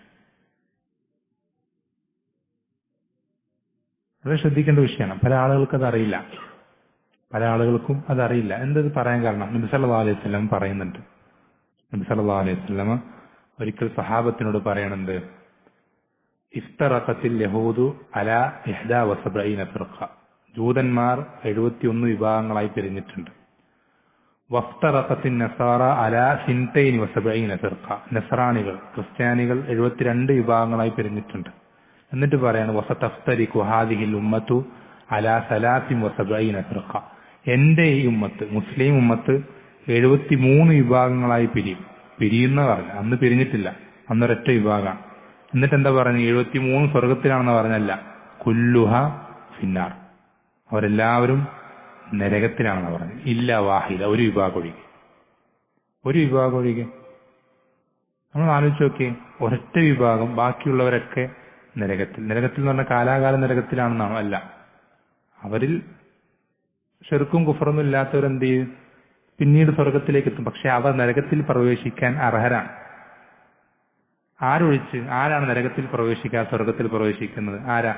അത് ശ്രദ്ധിക്കേണ്ട വിഷയമാണ്. പല ആളുകൾക്കും അതറിയില്ല, പല ആളുകൾക്കും അതറിയില്ല. എന്തത് പറയാൻ കാരണം, നബി സല്ലല്ലാഹു അലൈഹി വസല്ലം പറയുന്നുണ്ട്. നബി സല്ലല്ലാഹു അലൈഹി വസല്ലം ഒരിക്കൽ സഹാബത്തിനോട് പറയണുണ്ട്, ഇഫ്തറഖത്തിൽ യഹൂദു അലാ 71 ഫിർഖ, ജൂതന്മാർ 71 വിഭാഗങ്ങളായി പിരിഞ്ഞിട്ടുണ്ട്. വഫ്തറഖത്തിൻ നസാറ അലാ 72 ഫിർഖ, നസ്രാണികൾ ക്രിസ്ത്യാനികൾ 72 വിഭാഗങ്ങളായി പിരിഞ്ഞിട്ടുണ്ട്. എന്നിട്ട് പറയാണ് വസതഫ്തരിഖു ഹാദിഹിൽ ഉമ്മത്തു അലാ 73 ഫിർഖ, എന്റെ ഈ ഉമ്മത്ത് മുസ്ലിം ഉമ്മത്ത് 73 വിഭാഗങ്ങളായി പിരിയുന്ന പറഞ്ഞു. അന്ന് പിരിഞ്ഞിട്ടില്ല, അന്നൊരൊറ്റ വിഭാഗമാണ്. എന്നിട്ട് എന്താ പറഞ്ഞു, 73 സ്വർഗത്തിലാണെന്ന് പറഞ്ഞല്ല, കുല്ലുഹ ഫിന്നാർ, അവരെല്ലാവരും നരകത്തിലാണെന്ന് പറഞ്ഞു. ഇല്ല വാഹിദ, ഒരു വിഭാഗം ഒഴികെ. ഒരു വിഭാഗം ഒഴികെ. നമ്മൾ ആലോചിച്ച് നോക്കിയേ, ഒരൊറ്റ വിഭാഗം, ബാക്കിയുള്ളവരൊക്കെ നരകത്തിൽ. നരകത്തിൽ എന്ന് പറഞ്ഞാൽ കാലാകാലം നരകത്തിലാണെന്നാണോ? അല്ല. അവരിൽ ശിർക്കും കുഫറൊന്നും ഇല്ലാത്തവരെന്ത് ചെയ്യും, പിന്നീട് സ്വർഗത്തിലേക്ക് എത്തും. പക്ഷെ അവർ നരകത്തിൽ പ്രവേശിക്കാൻ അർഹരാണ്. ആരൊഴിച്ച്? ആരാണ് നരകത്തിൽ പ്രവേശിക്കാതെ സ്വർഗത്തിൽ പ്രവേശിക്കുന്നത്? ആരാ?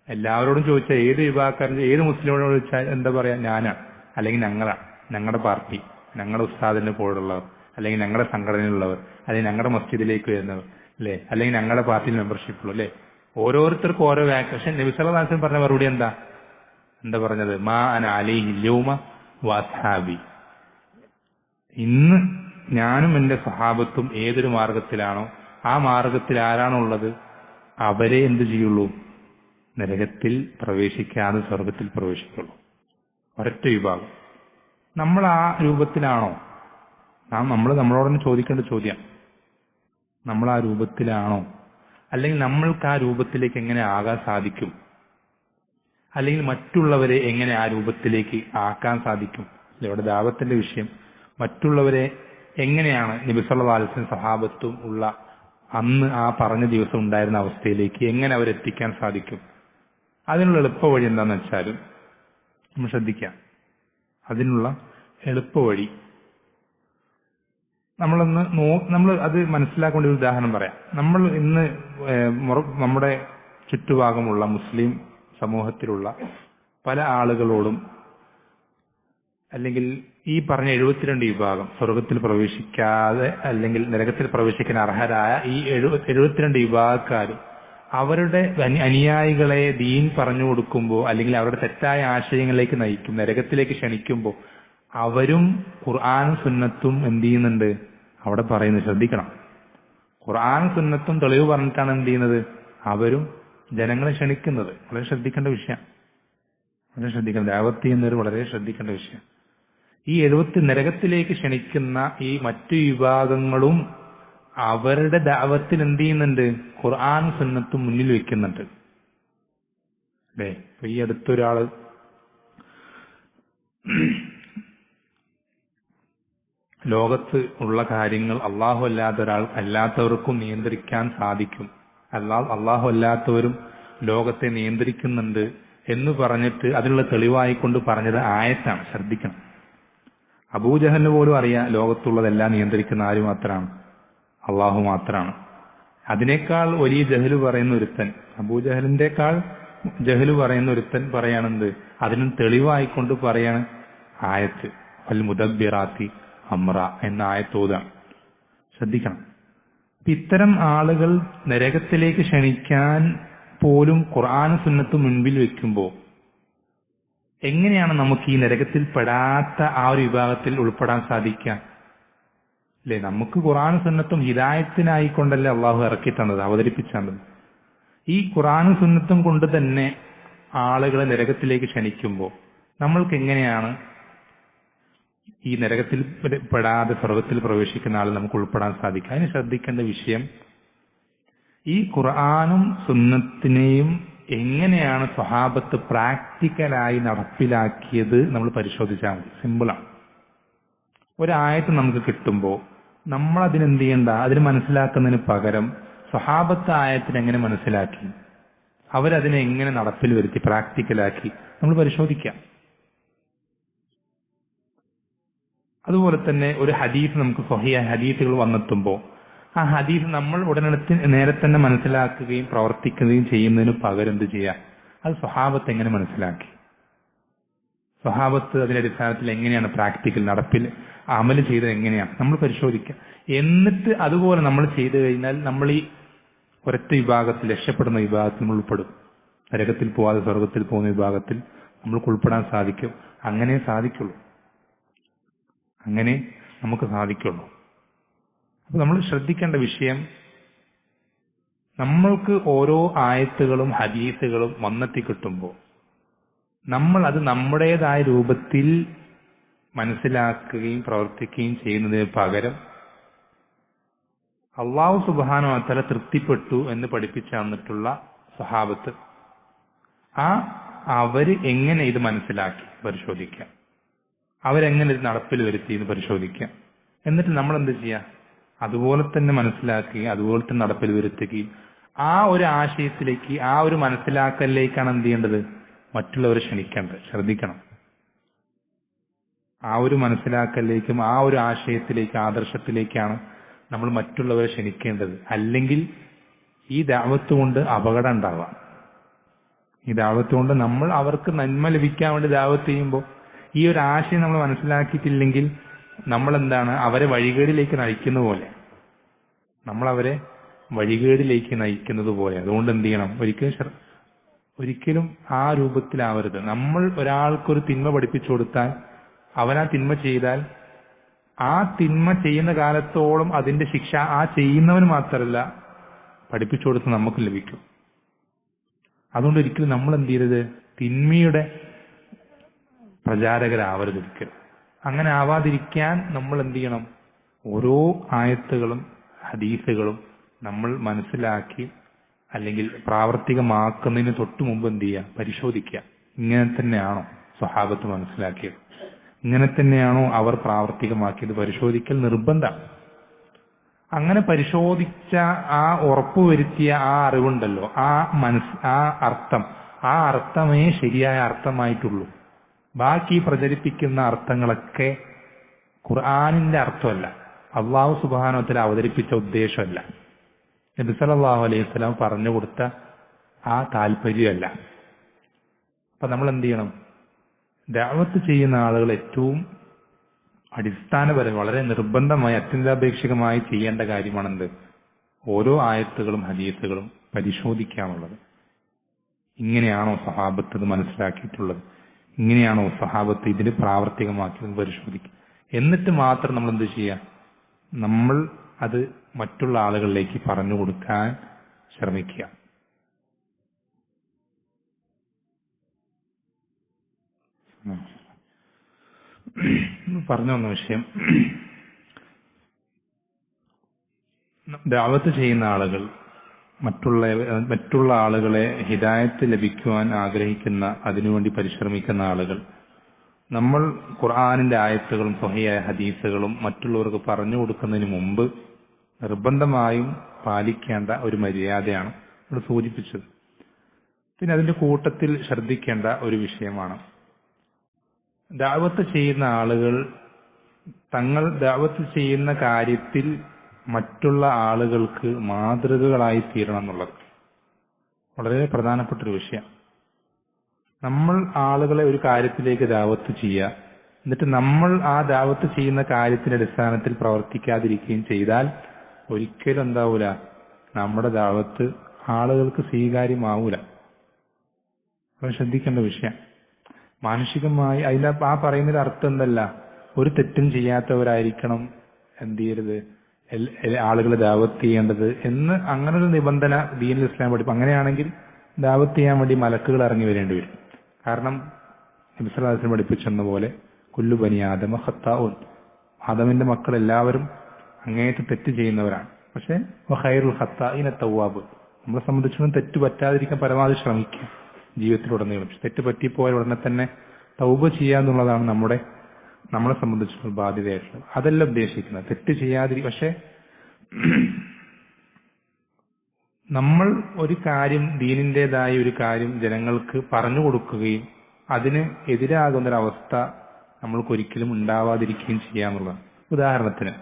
എല്ലാവരോടും ചോദിച്ചാൽ, ഏത് വിഭാഗക്കാരൻ, ഏത് മുസ്ലിമോട് ചോദിച്ചാൽ എന്താ പറയാ? ഞാനാണ്, അല്ലെങ്കിൽ ഞങ്ങളാണ്, ഞങ്ങളുടെ പാർട്ടി, ഞങ്ങളുടെ ഉസ്താദിന്റെ കൂടെയുള്ളവർ, അല്ലെങ്കിൽ ഞങ്ങളുടെ സംഘടനയിലുള്ളവർ, അല്ലെങ്കിൽ ഞങ്ങളുടെ മസ്ജിദിലേക്ക് വരുന്നവർ, അല്ലെ, അല്ലെങ്കിൽ ഞങ്ങളുടെ പാർട്ടിയിൽ മെമ്പർഷിപ്പ് ഉള്ളു, അല്ലെ. ഓരോരുത്തർക്കും ഓരോ പക്ഷെ നബി സല്ലല്ലാഹു അലൈഹി വസല്ലം പറഞ്ഞ മറുപടി എന്താ പറഞ്ഞത്? മാ അന അലൈഹി യൗമ വഅസ്ഹാബി, ഇന്ന് ഞാനും എന്റെ സഹാബത്തും ഏതൊരു മാർഗത്തിലാണോ ആ മാർഗത്തിൽ ആരാണോ ഉള്ളത് അവരെ എന്ത് ചെയ്യുള്ളൂ? നരകത്തിൽ പ്രവേശിക്കാതെ സ്വർഗത്തിൽ പ്രവേശിക്കുള്ളൂ. ഒരൊറ്റ വിഭാഗം. നമ്മൾ ആ രൂപത്തിലാണോ? നമ്മളോട് തന്നെ ചോദിക്കേണ്ട ചോദ്യം, നമ്മൾ ആ രൂപത്തിലാണോ? അല്ലെങ്കിൽ നമ്മൾക്ക് ആ രൂപത്തിലേക്ക് എങ്ങനെ ആകാൻ സാധിക്കും? അല്ലെങ്കിൽ മറ്റുള്ളവരെ എങ്ങനെ ആ രൂപത്തിലേക്ക് ആക്കാൻ സാധിക്കും? ഇവിടെ ദാവത്തിന്റെ വിഷയം, മറ്റുള്ളവരെ എങ്ങനെയാണ് നബി സല്ലല്ലാഹു അലൈഹി വസല്ലം സഹാബത്തും ഉള്ള അന്ന് ആ പറഞ്ഞ ദിവസം ഉണ്ടായിരുന്ന അവസ്ഥയിലേക്ക് എങ്ങനെ അവരെത്തിക്കാൻ സാധിക്കും? അതിനുള്ള എളുപ്പവഴി എന്താണെന്ന് വെച്ചാൽ നമ്മൾ ശ്രദ്ധിക്കാം. അതിനുള്ള എളുപ്പവഴി നമ്മൾ അത് മനസ്സിലാക്കേണ്ട ഒരു ഉദാഹരണം പറയാം. നമ്മൾ ഇന്ന് നമ്മുടെ ചുറ്റുഭാഗമുള്ള മുസ്ലിം സമൂഹത്തിലുള്ള പല ആളുകളോടും, അല്ലെങ്കിൽ ഈ പറഞ്ഞ 72 വിഭാഗം സ്വർഗത്തിൽ പ്രവേശിക്കാതെ അല്ലെങ്കിൽ നരകത്തിൽ പ്രവേശിക്കാൻ അർഹരായ ഈ 72 വിഭാഗക്കാരും അവരുടെ അനുയായികളെ ദീൻ പറഞ്ഞു കൊടുക്കുമ്പോൾ, അല്ലെങ്കിൽ അവരുടെ തെറ്റായ ആശയങ്ങളിലേക്ക് നയിക്കും, നരകത്തിലേക്ക് ക്ഷണിക്കുമ്പോൾ അവരും ഖുർആനും സുന്നത്തും എന്ത് ചെയ്യുന്നുണ്ട്? അവിടെ പറയുന്നത് ശ്രദ്ധിക്കണം. ഖുർആനും സുന്നത്തും തെളിവ് പറഞ്ഞിട്ടാണ് എന്ത് ചെയ്യുന്നത്? അവരും ജനങ്ങളെ ക്ഷണിക്കുന്നത്. വളരെ ശ്രദ്ധിക്കേണ്ട വിഷയം, വളരെ ശ്രദ്ധിക്കണം. ദഅവത്ത് ചെയ്യുന്നവർ വളരെ ശ്രദ്ധിക്കേണ്ട വിഷയം. ഈ നരകത്തിലേക്ക് ക്ഷണിക്കുന്ന ഈ മറ്റു വിഭാഗങ്ങളും അവരുടെ ദഅവത്തിൽ എന്ത് ചെയ്യുന്നുണ്ട്? ഖുർആനും സുന്നത്തും മുന്നിൽ വെക്കുന്നുണ്ട്. അല്ലേ? ഇപ്പൊ ഈ അടുത്തൊരാള് ലോകത്ത് ഉള്ള കാര്യങ്ങൾ അള്ളാഹു അല്ലാത്തവർക്കും നിയന്ത്രിക്കാൻ സാധിക്കും, അള്ളാഹു അല്ലാത്തവരും ലോകത്തെ നിയന്ത്രിക്കുന്നുണ്ട് എന്ന് പറഞ്ഞിട്ട് അതിനുള്ള തെളിവായിക്കൊണ്ട് പറഞ്ഞത് ആയത്താണ്. ശ്രദ്ധിക്കണം. അബൂജഹലിന് പോലും അറിയാം ലോകത്തുള്ളതെല്ലാം നിയന്ത്രിക്കുന്ന ആര് മാത്രമാണ്? അള്ളാഹു മാത്രമാണ്. അതിനേക്കാൾ വലിയ ജഹല് പറയുന്ന ഒരുത്തൻ, അബൂജഹലിന്റെക്കാൾ ജഹല് പറയുന്ന ഒരുത്തൻ പറയാണെന്ത്? അതിനും തെളിവായിക്കൊണ്ട് പറയാണ് ആയത്ത് അൽ മുദബ്ബിറാത്തി അമ്ര എന്ന ആയത്തോതാണ്. ശ്രദ്ധിക്കണം. ഇത്തരം ആളുകൾ നരകത്തിലേക്ക് ക്ഷണിക്കാൻ പോലും ഖുർആനും സുന്നത്തും മുൻപിൽ വെക്കുമ്പോൾ എങ്ങനെയാണ് നമുക്ക് ഈ നരകത്തിൽ പെടാത്ത ആ ഒരു വിഭാഗത്തിൽ ഉൾപ്പെടാൻ സാധിക്കുക? അല്ലെ? നമുക്ക് ഖുർആനും സുന്നത്തും ഹിദായത്തിനായിക്കൊണ്ടല്ലേ അള്ളാഹു ഇറക്കി തന്നത്, അവതരിപ്പിച്ചത്. ഈ ഖുർആനും സുന്നത്തും കൊണ്ട് തന്നെ ആളുകളെ നരകത്തിലേക്ക് ക്ഷണിക്കുമ്പോൾ നമ്മൾക്ക് എങ്ങനെയാണ് ഈ നരകത്തിൽ പെടാതെ സ്വർഗത്തിൽ പ്രവേശിക്കുന്ന ആൾ നമുക്ക് ഉൾപ്പെടാൻ സാധിക്കുക? അതിന് ശ്രദ്ധിക്കേണ്ട വിഷയം, ഈ ഖുർആനും സുന്നത്തിനെയും എങ്ങനെയാണ് സ്വഹാബത്ത് പ്രാക്ടിക്കലായി നടപ്പിലാക്കിയത് നമ്മൾ പരിശോധിച്ചാൽ മതി. സിമ്പിളാണ്. ഒരായത്ത് നമുക്ക് കിട്ടുമ്പോൾ നമ്മൾ അതിനെന്ത് ചെയ്യണ്ട? അതിന് മനസ്സിലാക്കുന്നതിന് പകരം സ്വഹാബത്ത് ആയത്തിന് എങ്ങനെ മനസ്സിലാക്കി, അവരതിനെ എങ്ങനെ നടപ്പിൽ വരുത്തി, പ്രാക്ടിക്കലാക്കി നമ്മൾ പരിശോധിക്കാം. അതുപോലെ തന്നെ ഒരു ഹദീസ് നമുക്ക് സ്വഹീഹ ഹദീസുകൾ വന്നെത്തുമ്പോൾ ആ ഹദീസ് നമ്മൾ ഉടനടുത്ത് നേരെ തന്നെ മനസ്സിലാക്കുകയും പ്രവർത്തിക്കുകയും ചെയ്യുന്നതിന് പകരം എന്ത് ചെയ്യാം? അത് സ്വഹാബത്ത് എങ്ങനെ മനസ്സിലാക്കി, സ്വഹാബത്ത് അതിന്റെ അടിസ്ഥാനത്തിൽ എങ്ങനെയാണ് പ്രാക്ടിക്കൽ നടപ്പിൽ അമല് ചെയ്തത് എങ്ങനെയാണ് നമ്മൾ പരിശോധിക്കുക. എന്നിട്ട് അതുപോലെ നമ്മൾ ചെയ്തു കഴിഞ്ഞാൽ നമ്മൾ ഈ ഒരൊറ്റ വിഭാഗത്തിൽ, രക്ഷപ്പെടുന്ന വിഭാഗത്തിൽ നമ്മൾ ഉൾപ്പെടും. നരകത്തിൽ പോവാതെ സ്വർഗത്തിൽ പോകുന്ന വിഭാഗത്തിൽ നമ്മൾക്ക് ഉൾപ്പെടാൻ സാധിക്കും. അങ്ങനെ സാധിക്കുള്ളൂ, അങ്ങനെ നമുക്ക് സാധിക്കുള്ളൂ. അപ്പൊ നമ്മൾ ശ്രദ്ധിക്കേണ്ട വിഷയം, നമ്മൾക്ക് ഓരോ ആയത്തുകളും ഹദീസുകളും വന്നെത്തി കിട്ടുമ്പോൾ നമ്മൾ അത് നമ്മുടേതായ രൂപത്തിൽ മനസ്സിലാക്കുകയും പ്രവർത്തിക്കുകയും ചെയ്യുന്നതിന് പകരം അള്ളാഹു സുബ്ഹാനഹു വ തആല തൃപ്തിപ്പെട്ടു എന്ന് പഠിപ്പിച്ചു തന്നിട്ടുള്ള സ്വഹാബത്ത്, അവര് എങ്ങനെ ഇത് മനസ്സിലാക്കി പരിശോധിക്കാം, അവരെങ്ങനെ ഇത് നടപ്പിൽ വരുത്തി എന്ന് പരിശോധിക്കാം. എന്നിട്ട് നമ്മൾ എന്ത് ചെയ്യാം? അതുപോലെ തന്നെ മനസ്സിലാക്കുകയും അതുപോലെ തന്നെ നടപ്പിൽ വരുത്തുകയും ആ ഒരു ആശയത്തിലേക്ക്, ആ ഒരു മനസ്സിലാക്കലിലേക്കാണ് എന്ത് ചെയ്യേണ്ടത്? മറ്റുള്ളവരെ ക്ഷണിക്കേണ്ടത്. ശ്രദ്ധിക്കണം. ആ ഒരു മനസ്സിലാക്കലിലേക്കും ആ ഒരു ആശയത്തിലേക്ക്, ആദർശത്തിലേക്കാണ് നമ്മൾ മറ്റുള്ളവരെ ക്ഷണിക്കേണ്ടത്. അല്ലെങ്കിൽ ഈ ദഅവത്ത് കൊണ്ട് അപകടം ഉണ്ടാവാം. ഈ ദഅവത്ത് കൊണ്ട് നമ്മൾ അവർക്ക് നന്മ ലഭിക്കാൻ വേണ്ടി ദഅവത്ത് ചെയ്യുമ്പോൾ ഈ ഒരു ആശയം നമ്മൾ മനസ്സിലാക്കിയിട്ടില്ലെങ്കിൽ നമ്മൾ എന്താണ്? അവരെ വഴികേടിലേക്ക് നയിക്കുന്ന പോലെ, നമ്മളവരെ വഴികേടിലേക്ക് നയിക്കുന്നത് പോലെ. അതുകൊണ്ട് എന്ത് ചെയ്യണം? ഒരിക്കലും ആ രൂപത്തിലാവരുത്. നമ്മൾ ഒരാൾക്കൊരു തിന്മ പഠിപ്പിച്ചു കൊടുത്താൽ അവൻ ആ തിന്മ ചെയ്താൽ ആ തിന്മ ചെയ്യുന്ന കാലത്തോളം അതിന്റെ ശിക്ഷ ആ ചെയ്യുന്നവന് മാത്രമല്ല പഠിപ്പിച്ചു കൊടുത്ത് നമുക്ക് ലഭിക്കും. അതുകൊണ്ട് ഒരിക്കലും നമ്മൾ എന്ത് ചെയ്യരുത്? തിന്മയുടെ പ്രചാരകരാവരുത് ഒരിക്കലും. അങ്ങനെ ആവാതിരിക്കാൻ നമ്മൾ എന്ത് ചെയ്യണം? ഓരോ ആയത്തുകളും ഹദീസുകളും നമ്മൾ മനസ്സിലാക്കി അല്ലെങ്കിൽ പ്രാവർത്തികമാക്കുന്നതിന് തൊട്ടു മുമ്പ് എന്ത് ചെയ്യുക? പരിശോധിക്കുക. ഇങ്ങനെ തന്നെയാണോ സ്വഹാബത്ത് മനസ്സിലാക്കിയത്? ഇങ്ങനെ തന്നെയാണോ അവർ പ്രാവർത്തികമാക്കിയത്? പരിശോധിക്കൽ നിർബന്ധമാണ്. അങ്ങനെ പരിശോധിച്ച ആ ഉറപ്പുവരുത്തിയ ആ അറിവുണ്ടല്ലോ, ആ അർത്ഥമേ ശരിയായ അർത്ഥമായിട്ടുള്ളൂ. ബാക്കി പ്രചരിപ്പിക്കുന്ന അർത്ഥങ്ങളൊക്കെ ഖുർആനിന്റെ അർത്ഥമല്ല, അള്ളാഹു സുബ്ഹാനഹു വ തആല അവതരിപ്പിച്ച ഉദ്ദേശമല്ല, നബി സല്ലല്ലാഹു അലൈഹി വസല്ലം പറഞ്ഞു കൊടുത്ത ആ താല്പര്യമല്ല. അപ്പൊ നമ്മൾ എന്ത് ചെയ്യണം? ദഅവത്ത് ചെയ്യുന്ന ആളുകൾ ഏറ്റവും അടിസ്ഥാനപരമായി വളരെ നിർബന്ധമായി അത്യന്താപേക്ഷികമായി ചെയ്യേണ്ട കാര്യമാണെന്ത്? ഓരോ ആയത്തുകളും ഹദീസുകളും പരിശോധിക്കാനുള്ളത്. ഇങ്ങനെയാണോ സഹാബത്ത് ഇത് മനസ്സിലാക്കിയിട്ടുള്ളത്? ഇങ്ങനെയാണോ സഹാബത്ത് ഇതിന് പ്രാവർത്തികമാക്കിയത്? പരിശോധിക്കുക. എന്നിട്ട് മാത്രം നമ്മൾ എന്ത് ചെയ്യുക? നമ്മൾ അത് മറ്റുള്ള ആളുകളിലേക്ക് പറഞ്ഞു കൊടുക്കാൻ ശ്രമിക്കുക. പറഞ്ഞു വന്ന വിഷയം, ദഅവത്ത് ചെയ്യുന്ന ആളുകൾ, മറ്റുള്ള ആളുകളെ ഹിദായത്ത് ലഭിക്കുവാൻ ആഗ്രഹിക്കുന്ന, അതിനുവേണ്ടി പരിശ്രമിക്കുന്ന ആളുകൾ, നമ്മൾ ഖുർആനിന്റെ ആയത്തുകളും സ്വഹീഹായ ഹദീസുകളും മറ്റുള്ളവർക്ക് പറഞ്ഞു കൊടുക്കുന്നതിന് മുമ്പ് നിർബന്ധമായും പാലിക്കേണ്ട ഒരു മര്യാദയാണ് ഇവിടെ സൂചിപ്പിച്ചത്. പിന്നെ അതിന്റെ കൂട്ടത്തിൽ ശ്രദ്ധിക്കേണ്ട ഒരു വിഷയമാണ്, ദഅവത്ത് ചെയ്യുന്ന ആളുകൾ തങ്ങൾ ദഅവത്ത് ചെയ്യുന്ന കാര്യത്തിൽ മറ്റുള്ള ആളുകൾക്ക് മാതൃകകളായി തീരണം എന്നുള്ളത് വളരെ പ്രധാനപ്പെട്ട ഒരു വിഷയം. നമ്മൾ ആളുകളെ ഒരു കാര്യത്തിലേക്ക് ദഅവത്ത് ചെയ്യുക, എന്നിട്ട് നമ്മൾ ആ ദഅവത്ത് ചെയ്യുന്ന കാര്യത്തിന്റെ അടിസ്ഥാനത്തിൽ പ്രവർത്തിക്കാതിരിക്കുകയും ചെയ്താൽ ഒരിക്കലും എന്താവൂല? നമ്മുടെ ദഅവത്ത് ആളുകൾക്ക് സ്വീകാര്യമാവൂല. അത് ശ്രദ്ധിക്കേണ്ട വിഷയം. മാനുഷികമായി അതിന്റെ ആ പറയുന്നൊരു അർത്ഥം എന്തല്ല, ഒരു തെറ്റും ചെയ്യാത്തവരായിരിക്കണം എന്ത് ചെയ്യരുത്, ആളുകളെ ദഅവത്ത് ചെയ്യേണ്ടത് എന്ന് അങ്ങനൊരു നിബന്ധന ദീനുൽ ഇസ്ലാം പഠിപ്പ്. അങ്ങനെയാണെങ്കിൽ ദഅവത്ത് ചെയ്യാൻ വേണ്ടി മലക്കുകൾ ഇറങ്ങി വരേണ്ടി വരും. കാരണം നബി സല്ലല്ലാഹു അലൈഹി വസല്ലം പഠിപ്പിച്ചെന്ന പോലെ കുല്ലു ബനി ആദമ ഖത്താഊൻ, ആദമിന്റെ മക്കൾ എല്ലാവരും അങ്ങേയറ്റം തെറ്റ് ചെയ്യുന്നവരാണ്. പക്ഷെ വഖൈറുൽ ഖത്താഈന തവ്വാബ്, നമ്മളെ സംബന്ധിച്ചിടത്തോളം തെറ്റ് പറ്റാതിരിക്കാൻ പരമാവധി ശ്രമിക്കുക ജീവിതത്തിലുടനീളം. തെറ്റ് പറ്റിപ്പോയാൽ ഉടനെ തന്നെ തൗബ ചെയ്യുക എന്നുള്ളതാണ് നമ്മളെ സംബന്ധിച്ചുള്ള ബാധ്യതയായിട്ടുള്ളത്. അതല്ല ഉദ്ദേശിക്കുന്നത്, തെറ്റ് പക്ഷെ നമ്മൾ ഒരു കാര്യം, ദീനിന്റേതായ ഒരു കാര്യം ജനങ്ങൾക്ക് പറഞ്ഞു കൊടുക്കുകയും അതിന് എതിരാകുന്നൊരവസ്ഥ നമ്മൾക്ക് ഒരിക്കലും ഉണ്ടാവാതിരിക്കുകയും ചെയ്യാന്നുള്ളതാണ്. ഉദാഹരണത്തിന്,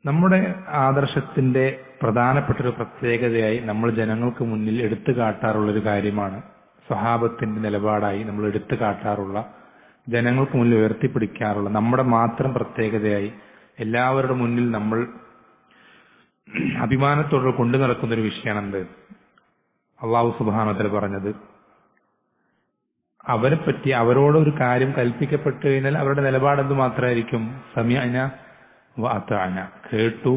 നമ്മുടെ ആദർശത്തിന്റെ പ്രധാനപ്പെട്ട ഒരു പ്രത്യേകതയായി നമ്മൾ ജനങ്ങൾക്ക് മുന്നിൽ എടുത്തു കാട്ടാറുള്ളൊരു കാര്യമാണ്, സ്വഹാബത്തിന്റെ നിലപാടായി നമ്മൾ എടുത്തു കാട്ടാറുള്ള, ജനങ്ങൾക്ക് മുന്നിൽ ഉയർത്തിപ്പിടിക്കാറുള്ള, നമ്മുടെ മാത്രം പ്രത്യേകതയായി എല്ലാവരുടെ മുന്നിൽ നമ്മൾ അഭിമാനത്തോടെ കൊണ്ടു നടക്കുന്നൊരു വിഷയമാണെന്ത്? അല്ലാഹു സുബ്ഹാനഹു വ തആല പറഞ്ഞത്, അവരെപ്പറ്റി അവരോട് ഒരു കാര്യം കൽപ്പിക്കപ്പെട്ടു കഴിഞ്ഞാൽ അവരുടെ നിലപാടെന്ത് മാത്രമായിരിക്കും? സമിഅന വ അതഅന, കേട്ടു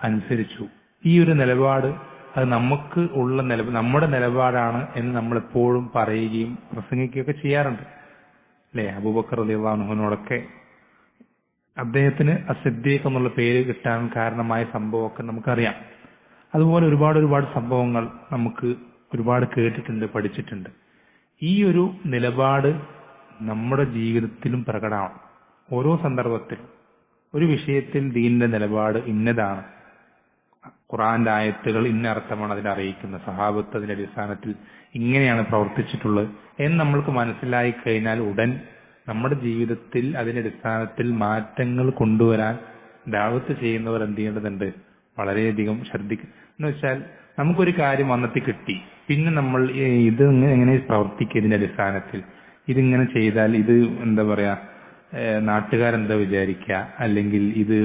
അനുസരിച്ചു. ഈ ഒരു നിലപാട് അത് നമുക്ക് ഉള്ള നമ്മുടെ നിലപാടാണ് എന്ന് നമ്മൾ എപ്പോഴും പറയുകയും പ്രസംഗിക്കുകയൊക്കെ ചെയ്യാറുണ്ട്, അല്ലെ? അബൂബക്കർ റളിയല്ലാഹു അൻഹുവിനോടൊക്കെ അദ്ദേഹത്തിന് അസിദ്ദീഖ് എന്നുള്ള പേര് കിട്ടാൻ കാരണമായ സംഭവമൊക്കെ നമുക്കറിയാം. അതുപോലെ ഒരുപാട് സംഭവങ്ങൾ നമുക്ക് ഒരുപാട് കേട്ടിട്ടുണ്ട്, പഠിച്ചിട്ടുണ്ട്. ഈ ഒരു നിലപാട് നമ്മുടെ ജീവിതത്തിലും പ്രകടമാണ്. ഓരോ സന്ദർഭത്തിലും ഒരു വിഷയത്തിൽ ദീനിന്റെ നിലപാട് ഇന്നതാണ്, ഖുർആന്റെ ആയത്തുകൾ ഇന്ന അർത്ഥമാണ് അതിനെ അറിയിക്കുന്നത്, സഹാബത്ത് അതിന്റെ അടിസ്ഥാനത്തിൽ ഇങ്ങനെയാണ് പ്രവർത്തിച്ചിട്ടുള്ളത് എന്ന് നമ്മൾക്ക് മനസ്സിലായി കഴിഞ്ഞാൽ ഉടൻ നമ്മുടെ ജീവിതത്തിൽ അതിന്റെ അടിസ്ഥാനത്തിൽ മാറ്റങ്ങൾ കൊണ്ടുവരാൻ ദഅവത്ത് ചെയ്യുന്നവർ എന്ത് ചെയ്യേണ്ടതുണ്ട്? വളരെയധികം ശ്രദ്ധിക്കുക. എന്ന് വെച്ചാൽ നമുക്കൊരു കാര്യം വന്നെത്തി കിട്ടി, പിന്നെ നമ്മൾ ഇത് എങ്ങനെ പ്രവർത്തിക്കുക, ഇതിന്റെ അടിസ്ഥാനത്തിൽ ഇതിങ്ങനെ ചെയ്താൽ ഇത് എന്താ പറയാ, നാട്ടുകാരെന്താ വിചാരിക്കുക, അല്ലെങ്കിൽ ഇത്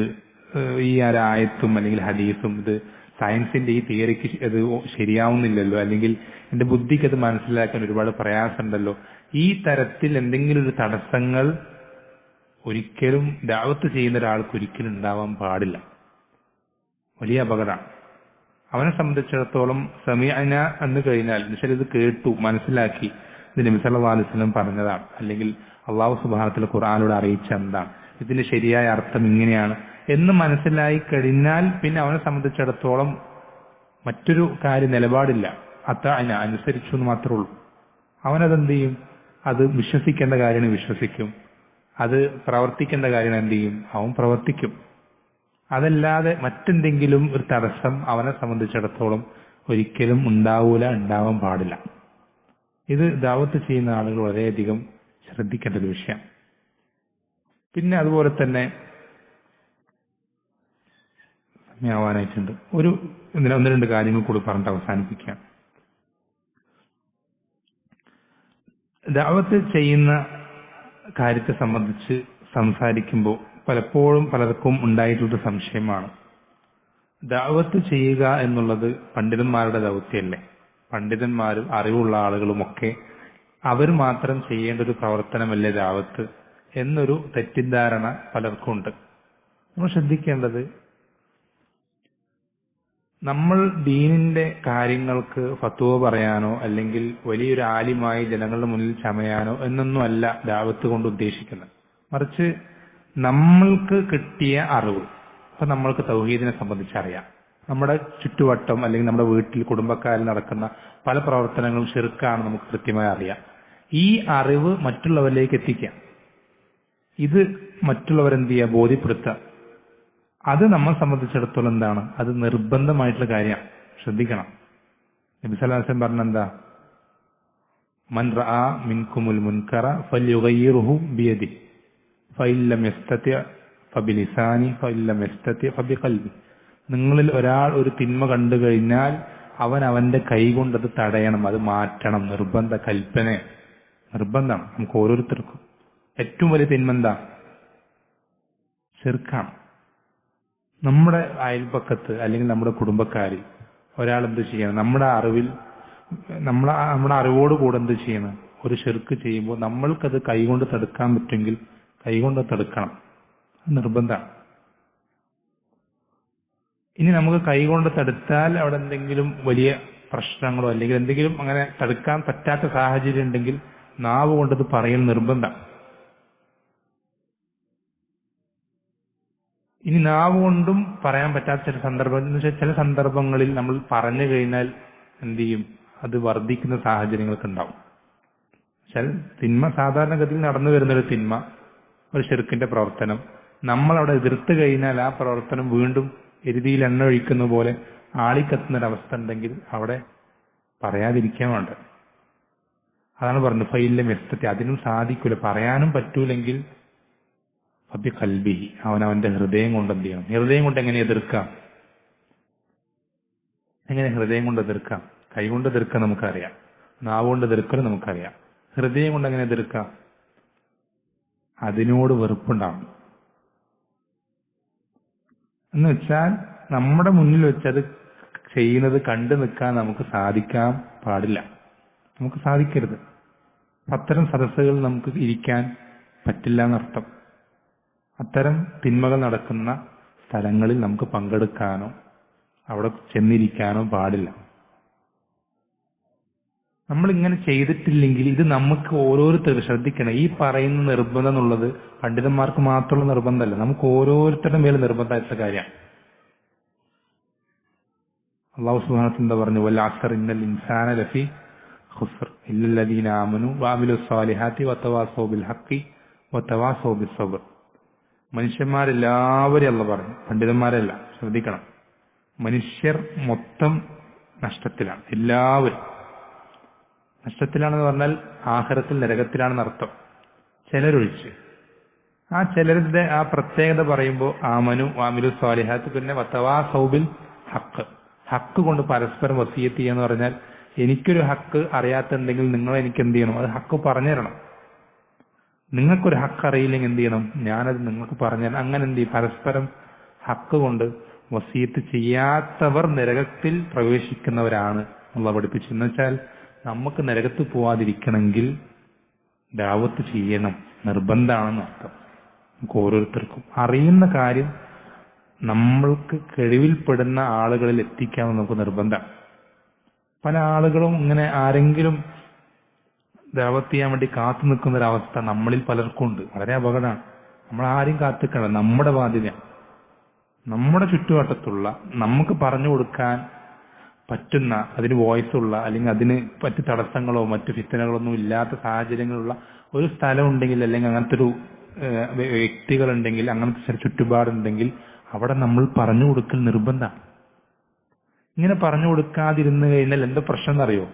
ഈ ആയത്തും അല്ലെങ്കിൽ ഹദീസും ഇത് സയൻസിന്റെ ഈ തിയറിക്ക് അത് ശരിയാവുന്നില്ലല്ലോ, അല്ലെങ്കിൽ എന്റെ ബുദ്ധിക്ക് അത് മനസ്സിലാക്കാൻ ഒരുപാട് പ്രയാസമുണ്ടല്ലോ, ഈ തരത്തിൽ എന്തെങ്കിലും ഒരു തടസ്സങ്ങൾ ഒരിക്കലും ദഅവത്ത് ചെയ്യുന്ന ഒരാൾക്ക് ഒരിക്കലും ഉണ്ടാവാൻ പാടില്ല. വലിയ അപകടമാണ്. അവനെ സംബന്ധിച്ചിടത്തോളം സമിഅന എന്ന് കഴിഞ്ഞാൽ എന്നുവെച്ചാൽ ഇത് കേട്ടു മനസ്സിലാക്കി, ഇത് നബി സല്ലല്ലാഹു അലൈഹി വസല്ലം പറഞ്ഞതാണ്, അല്ലെങ്കിൽ അള്ളാഹു സുബ്ഹാനഹു വ തആല ഖുർആനിലൂടെ അറിയിച്ച എന്താണ്, ഇതിന്റെ ശരിയായ അർത്ഥം ഇങ്ങനെയാണ് എന്ന് മനസ്സിലായി കഴിഞ്ഞാൽ പിന്നെ അവനെ സംബന്ധിച്ചിടത്തോളം മറ്റൊരു നിലപാടില്ല. അത്തഅന, അനുസരിച്ചു എന്ന് മാത്രമേ ഉള്ളൂ. അവനതെന്ത് ചെയ്യും? അത് വിശ്വസിക്കേണ്ട കാര്യമാണ് വിശ്വസിക്കും, അത് പ്രവർത്തിക്കേണ്ട കാര്യം എന്ത് ചെയ്യും? അവൻ പ്രവർത്തിക്കും. അതല്ലാതെ മറ്റെന്തെങ്കിലും ഒരു തടസ്സം അവനെ സംബന്ധിച്ചിടത്തോളം ഒരിക്കലും ഉണ്ടാവാൻ പാടില്ല. ഇത് ദഅവത്ത് ചെയ്യുന്ന ആളുകൾ വളരെയധികം ശ്രദ്ധിക്കേണ്ട ഒരു വിഷയം. പിന്നെ അതുപോലെ തന്നെ സമയമാവാനായിട്ടുണ്ട്. ഒന്ന് രണ്ട് കാര്യങ്ങൾ കൂടി പറഞ്ഞിട്ട് അവസാനിപ്പിക്കാം. ദഅവത്ത് ചെയ്യുന്ന കാര്യത്തെ സംബന്ധിച്ച് സംസാരിക്കുമ്പോൾ പലപ്പോഴും പലർക്കും ഉണ്ടായിട്ടുള്ള സംശയമാണ്, ദഅവത്ത് ചെയ്യുക എന്നുള്ളത് പണ്ഡിതന്മാരുടെ ദൗത്യമല്ലേ? പണ്ഡിതന്മാരും അറിവുള്ള ആളുകളുമൊക്കെ അവർ മാത്രം ചെയ്യേണ്ട ഒരു പ്രവർത്തനമല്ലേ ദഅവത്ത് എന്നൊരു തെറ്റിദ്ധാരണ പലർക്കും ഉണ്ട്. നമ്മൾ ശ്രദ്ധിക്കേണ്ടത്, നമ്മൾ ദീനിന്റെ കാര്യങ്ങൾക്ക് ഫത്വ പറയാനോ അല്ലെങ്കിൽ വലിയൊരു ആലിമായി ജനങ്ങളുടെ മുന്നിൽ ചമയാനോ എന്നൊന്നും അല്ല ദഅവത്ത് കൊണ്ട് ഉദ്ദേശിക്കുന്നത്. മറിച്ച് നമ്മൾക്ക് കിട്ടിയ അറിവ്, അപ്പൊ നമ്മൾക്ക് തൗഹീദിനെ സംബന്ധിച്ച് അറിയാം, നമ്മുടെ ചുറ്റുവട്ടം അല്ലെങ്കിൽ നമ്മുടെ വീട്ടിൽ കുടുംബക്കാരിൽ നടക്കുന്ന പല പ്രവർത്തനങ്ങളും ശിർക്കാണ് നമുക്ക് കൃത്യമായി അറിയാം. ഈ അറിവ് മറ്റുള്ളവരിലേക്ക് എത്തിക്കാം, ഇത് മറ്റുള്ളവരെന്ത് ചെയ്യുക? ബോധ്യപ്പെടുത്തുക. അത് നമ്മളെ സംബന്ധിച്ചിടത്തോളം എന്താണ്? അത് നിർബന്ധമായിട്ടുള്ള കാര്യമാണ്. ശ്രദ്ധിക്കണം. നബി സല്ലല്ലാഹു അലൈഹി വസല്ലം പറഞ്ഞെന്താ? മൻ റആ മിൻകുമുൽ മുൻകറ ഫൽയുഗയ്യിറുഹു ബിയദിഹി ഫഇൻ ലം യസ്തതി' ഫബിലിസാനി ഫഇൻ ലം യസ്തതി' ഫബിഖൽബി. നിങ്ങളിൽ ഒരാൾ ഒരു തിന്മ കണ്ടു കഴിഞ്ഞാൽ അവൻ അവന്റെ കൈ കൊണ്ട് അത് തടയണം, അത് മാറ്റണം. നിർബന്ധമാണ് നമുക്ക് ഓരോരുത്തർക്കും. ഏറ്റവും വലിയ തിന്മ എന്താ? ശിർക്കാണ്. നമ്മുടെ അയൽപക്കത്ത് അല്ലെങ്കിൽ നമ്മുടെ കുടുംബക്കാരിൽ ഒരാൾ എന്ത് ചെയ്യണം? നമ്മുടെ അറിവോട് കൂടെ എന്ത് ചെയ്യണം? ഒരു ശിർക്ക് ചെയ്യുമ്പോൾ നമ്മൾക്കത് കൈകൊണ്ട് തടുക്കാൻ പറ്റുമെങ്കിൽ കൈകൊണ്ട് തടുക്കണം. നിർബന്ധമാണ്. ഇനി നമുക്ക് കൈകൊണ്ട് തടുത്താൽ അവിടെ എന്തെങ്കിലും വലിയ പ്രശ്നങ്ങളോ അല്ലെങ്കിൽ എന്തെങ്കിലും അങ്ങനെ തടുക്കാൻ പറ്റാത്ത സാഹചര്യം ഉണ്ടെങ്കിൽ നാവ് കൊണ്ടത് പറയൽ നിർബന്ധം. ഇനി നാവ് കൊണ്ടും പറയാൻ പറ്റാത്ത ചില ചില സന്ദർഭങ്ങളിൽ നമ്മൾ പറഞ്ഞു കഴിഞ്ഞാൽ എന്ത് ചെയ്യും? അത് വർദ്ധിക്കുന്ന സാഹചര്യങ്ങളൊക്കെ ഉണ്ടാവും. തിന്മ സാധാരണഗതിയിൽ നടന്നു വരുന്നൊരു തിന്മ, ഒരു ശിർക്കിന്റെ പ്രവർത്തനം, നമ്മളവിടെ എതിർത്ത് കഴിഞ്ഞാൽ ആ പ്രവർത്തനം വീണ്ടും എരുതിയിൽ എണ്ണ ഒഴിക്കുന്ന പോലെ ആളിക്കത്തുന്നൊരവസ്ഥ ഉണ്ടെങ്കിൽ അവിടെ പറയാതിരിക്കാൻ വേണ്ട. അതാണ് പറഞ്ഞത് ഫഇൻ ലം യസ്തതി'. അതിനും സാധിക്കൂല, പറയാനും പറ്റൂലെങ്കിൽ ഫബിഖൽബിഹി, അവനവന്റെ ഹൃദയം കൊണ്ട് എന്ത് ചെയ്യണം? ഹൃദയം കൊണ്ട് എങ്ങനെ എതിർക്കാം? ഹൃദയം കൊണ്ട് എതിർക്കാം? കൈകൊണ്ട് എതിർക്കാൻ നമുക്കറിയാം, നാവ് കൊണ്ട് എതിർക്കലും നമുക്കറിയാം. ഹൃദയം കൊണ്ട് എങ്ങനെ എതിർക്കാം? അതിനോട് വെറുപ്പുണ്ടാവും. എന്ന് വെച്ചാൽ നമ്മുടെ മുന്നിൽ വെച്ചത് ചെയ്യുന്നത് കണ്ടു നിൽക്കാൻ നമുക്ക് സാധിക്കാൻ പാടില്ല, നമുക്ക് സാധിക്കരുത്. അത്തരം സദസ്സുകൾ നമുക്ക് ഇരിക്കാൻ പറ്റില്ല എന്നർത്ഥം. അത്തരം തിന്മകൾ നടക്കുന്ന സ്ഥലങ്ങളിൽ നമുക്ക് പങ്കെടുക്കാനോ അവിടെ ചെന്നിരിക്കാനോ പാടില്ല. നമ്മളിങ്ങനെ ചെയ്തിട്ടില്ലെങ്കിൽ ഇത് നമുക്ക് ഓരോരുത്തരും ശ്രദ്ധിക്കണം. ഈ പറയുന്ന നിർബന്ധം എന്നുള്ളത് പണ്ഡിതന്മാർക്ക് മാത്രമുള്ള നിർബന്ധമല്ല, നമുക്ക് ഓരോരുത്തരുടെ മേലെ നിർബന്ധമായിട്ടുള്ള കാര്യമാണ്. അല്ലാഹു സുബ്ഹാനഹു വ തആല എന്താ പറഞ്ഞു? വൽ അസ്ർ ഇന്നൽ ഇൻസാന ലഫീ ഖുസ്ർ ഇല്ലല്ലദീന ആമനു വഅമിലുസ് സാലിഹാത്തി വതവാസൗ ബിൽ ഹഖ് വതവാസൗ ബിസ് സബ്ർ. മനുഷ്യന്മാരെല്ലാവരും അല്ലാഹു പറഞ്ഞു, പണ്ഡിതന്മാരല്ല. ശ്രദ്ധിക്കണം, മനുഷ്യർ മൊത്തം നഷ്ടത്തിലാണ്. എല്ലാവരും നഷ്ടത്തിലാണെന്ന് പറഞ്ഞാൽ ആഖിറത്തിൽ നരകത്തിലാണെന്ന് അർത്ഥം, ചിലരൊഴിച്ച്. ആ ചിലരുടെ ആ പ്രത്യേകത പറയുമ്പോൾ ആമനു വാമിലു സ്വാലിഹാത്ത്, പിന്നെ വതവാസൗ ബിൽ ഹഖ്, ഹക്ക് കൊണ്ട് പരസ്പരം വസിയത്ത് ചെയ്യാന്ന് പറഞ്ഞാൽ എനിക്കൊരു ഹക്ക് അറിയാത്തുണ്ടെങ്കിൽ നിങ്ങൾ എനിക്ക് എന്ത് ചെയ്യണം? അത് ഹക്ക് പറഞ്ഞു തരണം. നിങ്ങൾക്കൊരു ഹക്ക് അറിയില്ലെങ്കിൽ എന്ത് ചെയ്യണം? ഞാനത് നിങ്ങൾക്ക് പറഞ്ഞു തരണം. അങ്ങനെ എന്ത് ചെയ്യും? പരസ്പരം ഹക്ക് കൊണ്ട് വസിയത്ത് ചെയ്യാത്തവർ നരകത്തിൽ പ്രവേശിക്കുന്നവരാണ് അല്ലാഹു പഠിപ്പിച്ചു. എന്ന് വെച്ചാൽ നമുക്ക് നരകത്ത് പോവാതിരിക്കണമെങ്കിൽ ദഅവത്ത് ചെയ്യണം, നിർബന്ധമാണെന്ന് അർത്ഥം. നമുക്ക് ഓരോരുത്തർക്കും അറിയുന്ന കാര്യം നമ്മൾക്ക് കഴിവിൽപ്പെടുന്ന ആളുകളിൽ എത്തിക്കാമെന്ന് നമുക്ക് നിർബന്ധം. പല ആളുകളും ഇങ്ങനെ ആരെങ്കിലും ദഅവത്ത് ചെയ്യാൻ വേണ്ടി കാത്തു നിൽക്കുന്ന ഒരവസ്ഥ നമ്മളിൽ പലർക്കും ഉണ്ട്. വളരെ അപകടമാണ്. നമ്മൾ ആരും കാത്തിക്കണം. നമ്മുടെ ബാധ്യത, നമ്മുടെ ചുറ്റുവട്ടത്തുള്ള നമുക്ക് പറഞ്ഞു കൊടുക്കാൻ പറ്റുന്ന, അതിന് വോയിസ് ഉള്ള, അല്ലെങ്കിൽ അതിന് മറ്റു തടസ്സങ്ങളോ മറ്റു ഫിത്തനകളൊന്നും ഇല്ലാത്ത സാഹചര്യങ്ങളുള്ള ഒരു സ്ഥലം ഉണ്ടെങ്കിൽ, അല്ലെങ്കിൽ അങ്ങനത്തെ ഒരു വ്യക്തികളുണ്ടെങ്കിൽ, അങ്ങനത്തെ ചുറ്റുപാടുണ്ടെങ്കിൽ അവിടെ നമ്മൾ പറഞ്ഞു കൊടുക്കൽ നിർബന്ധമാണ്. ഇങ്ങനെ പറഞ്ഞു കൊടുക്കാതിരുന്നു കഴിഞ്ഞാൽ എന്താ പ്രശ്നം എന്നറിയോ?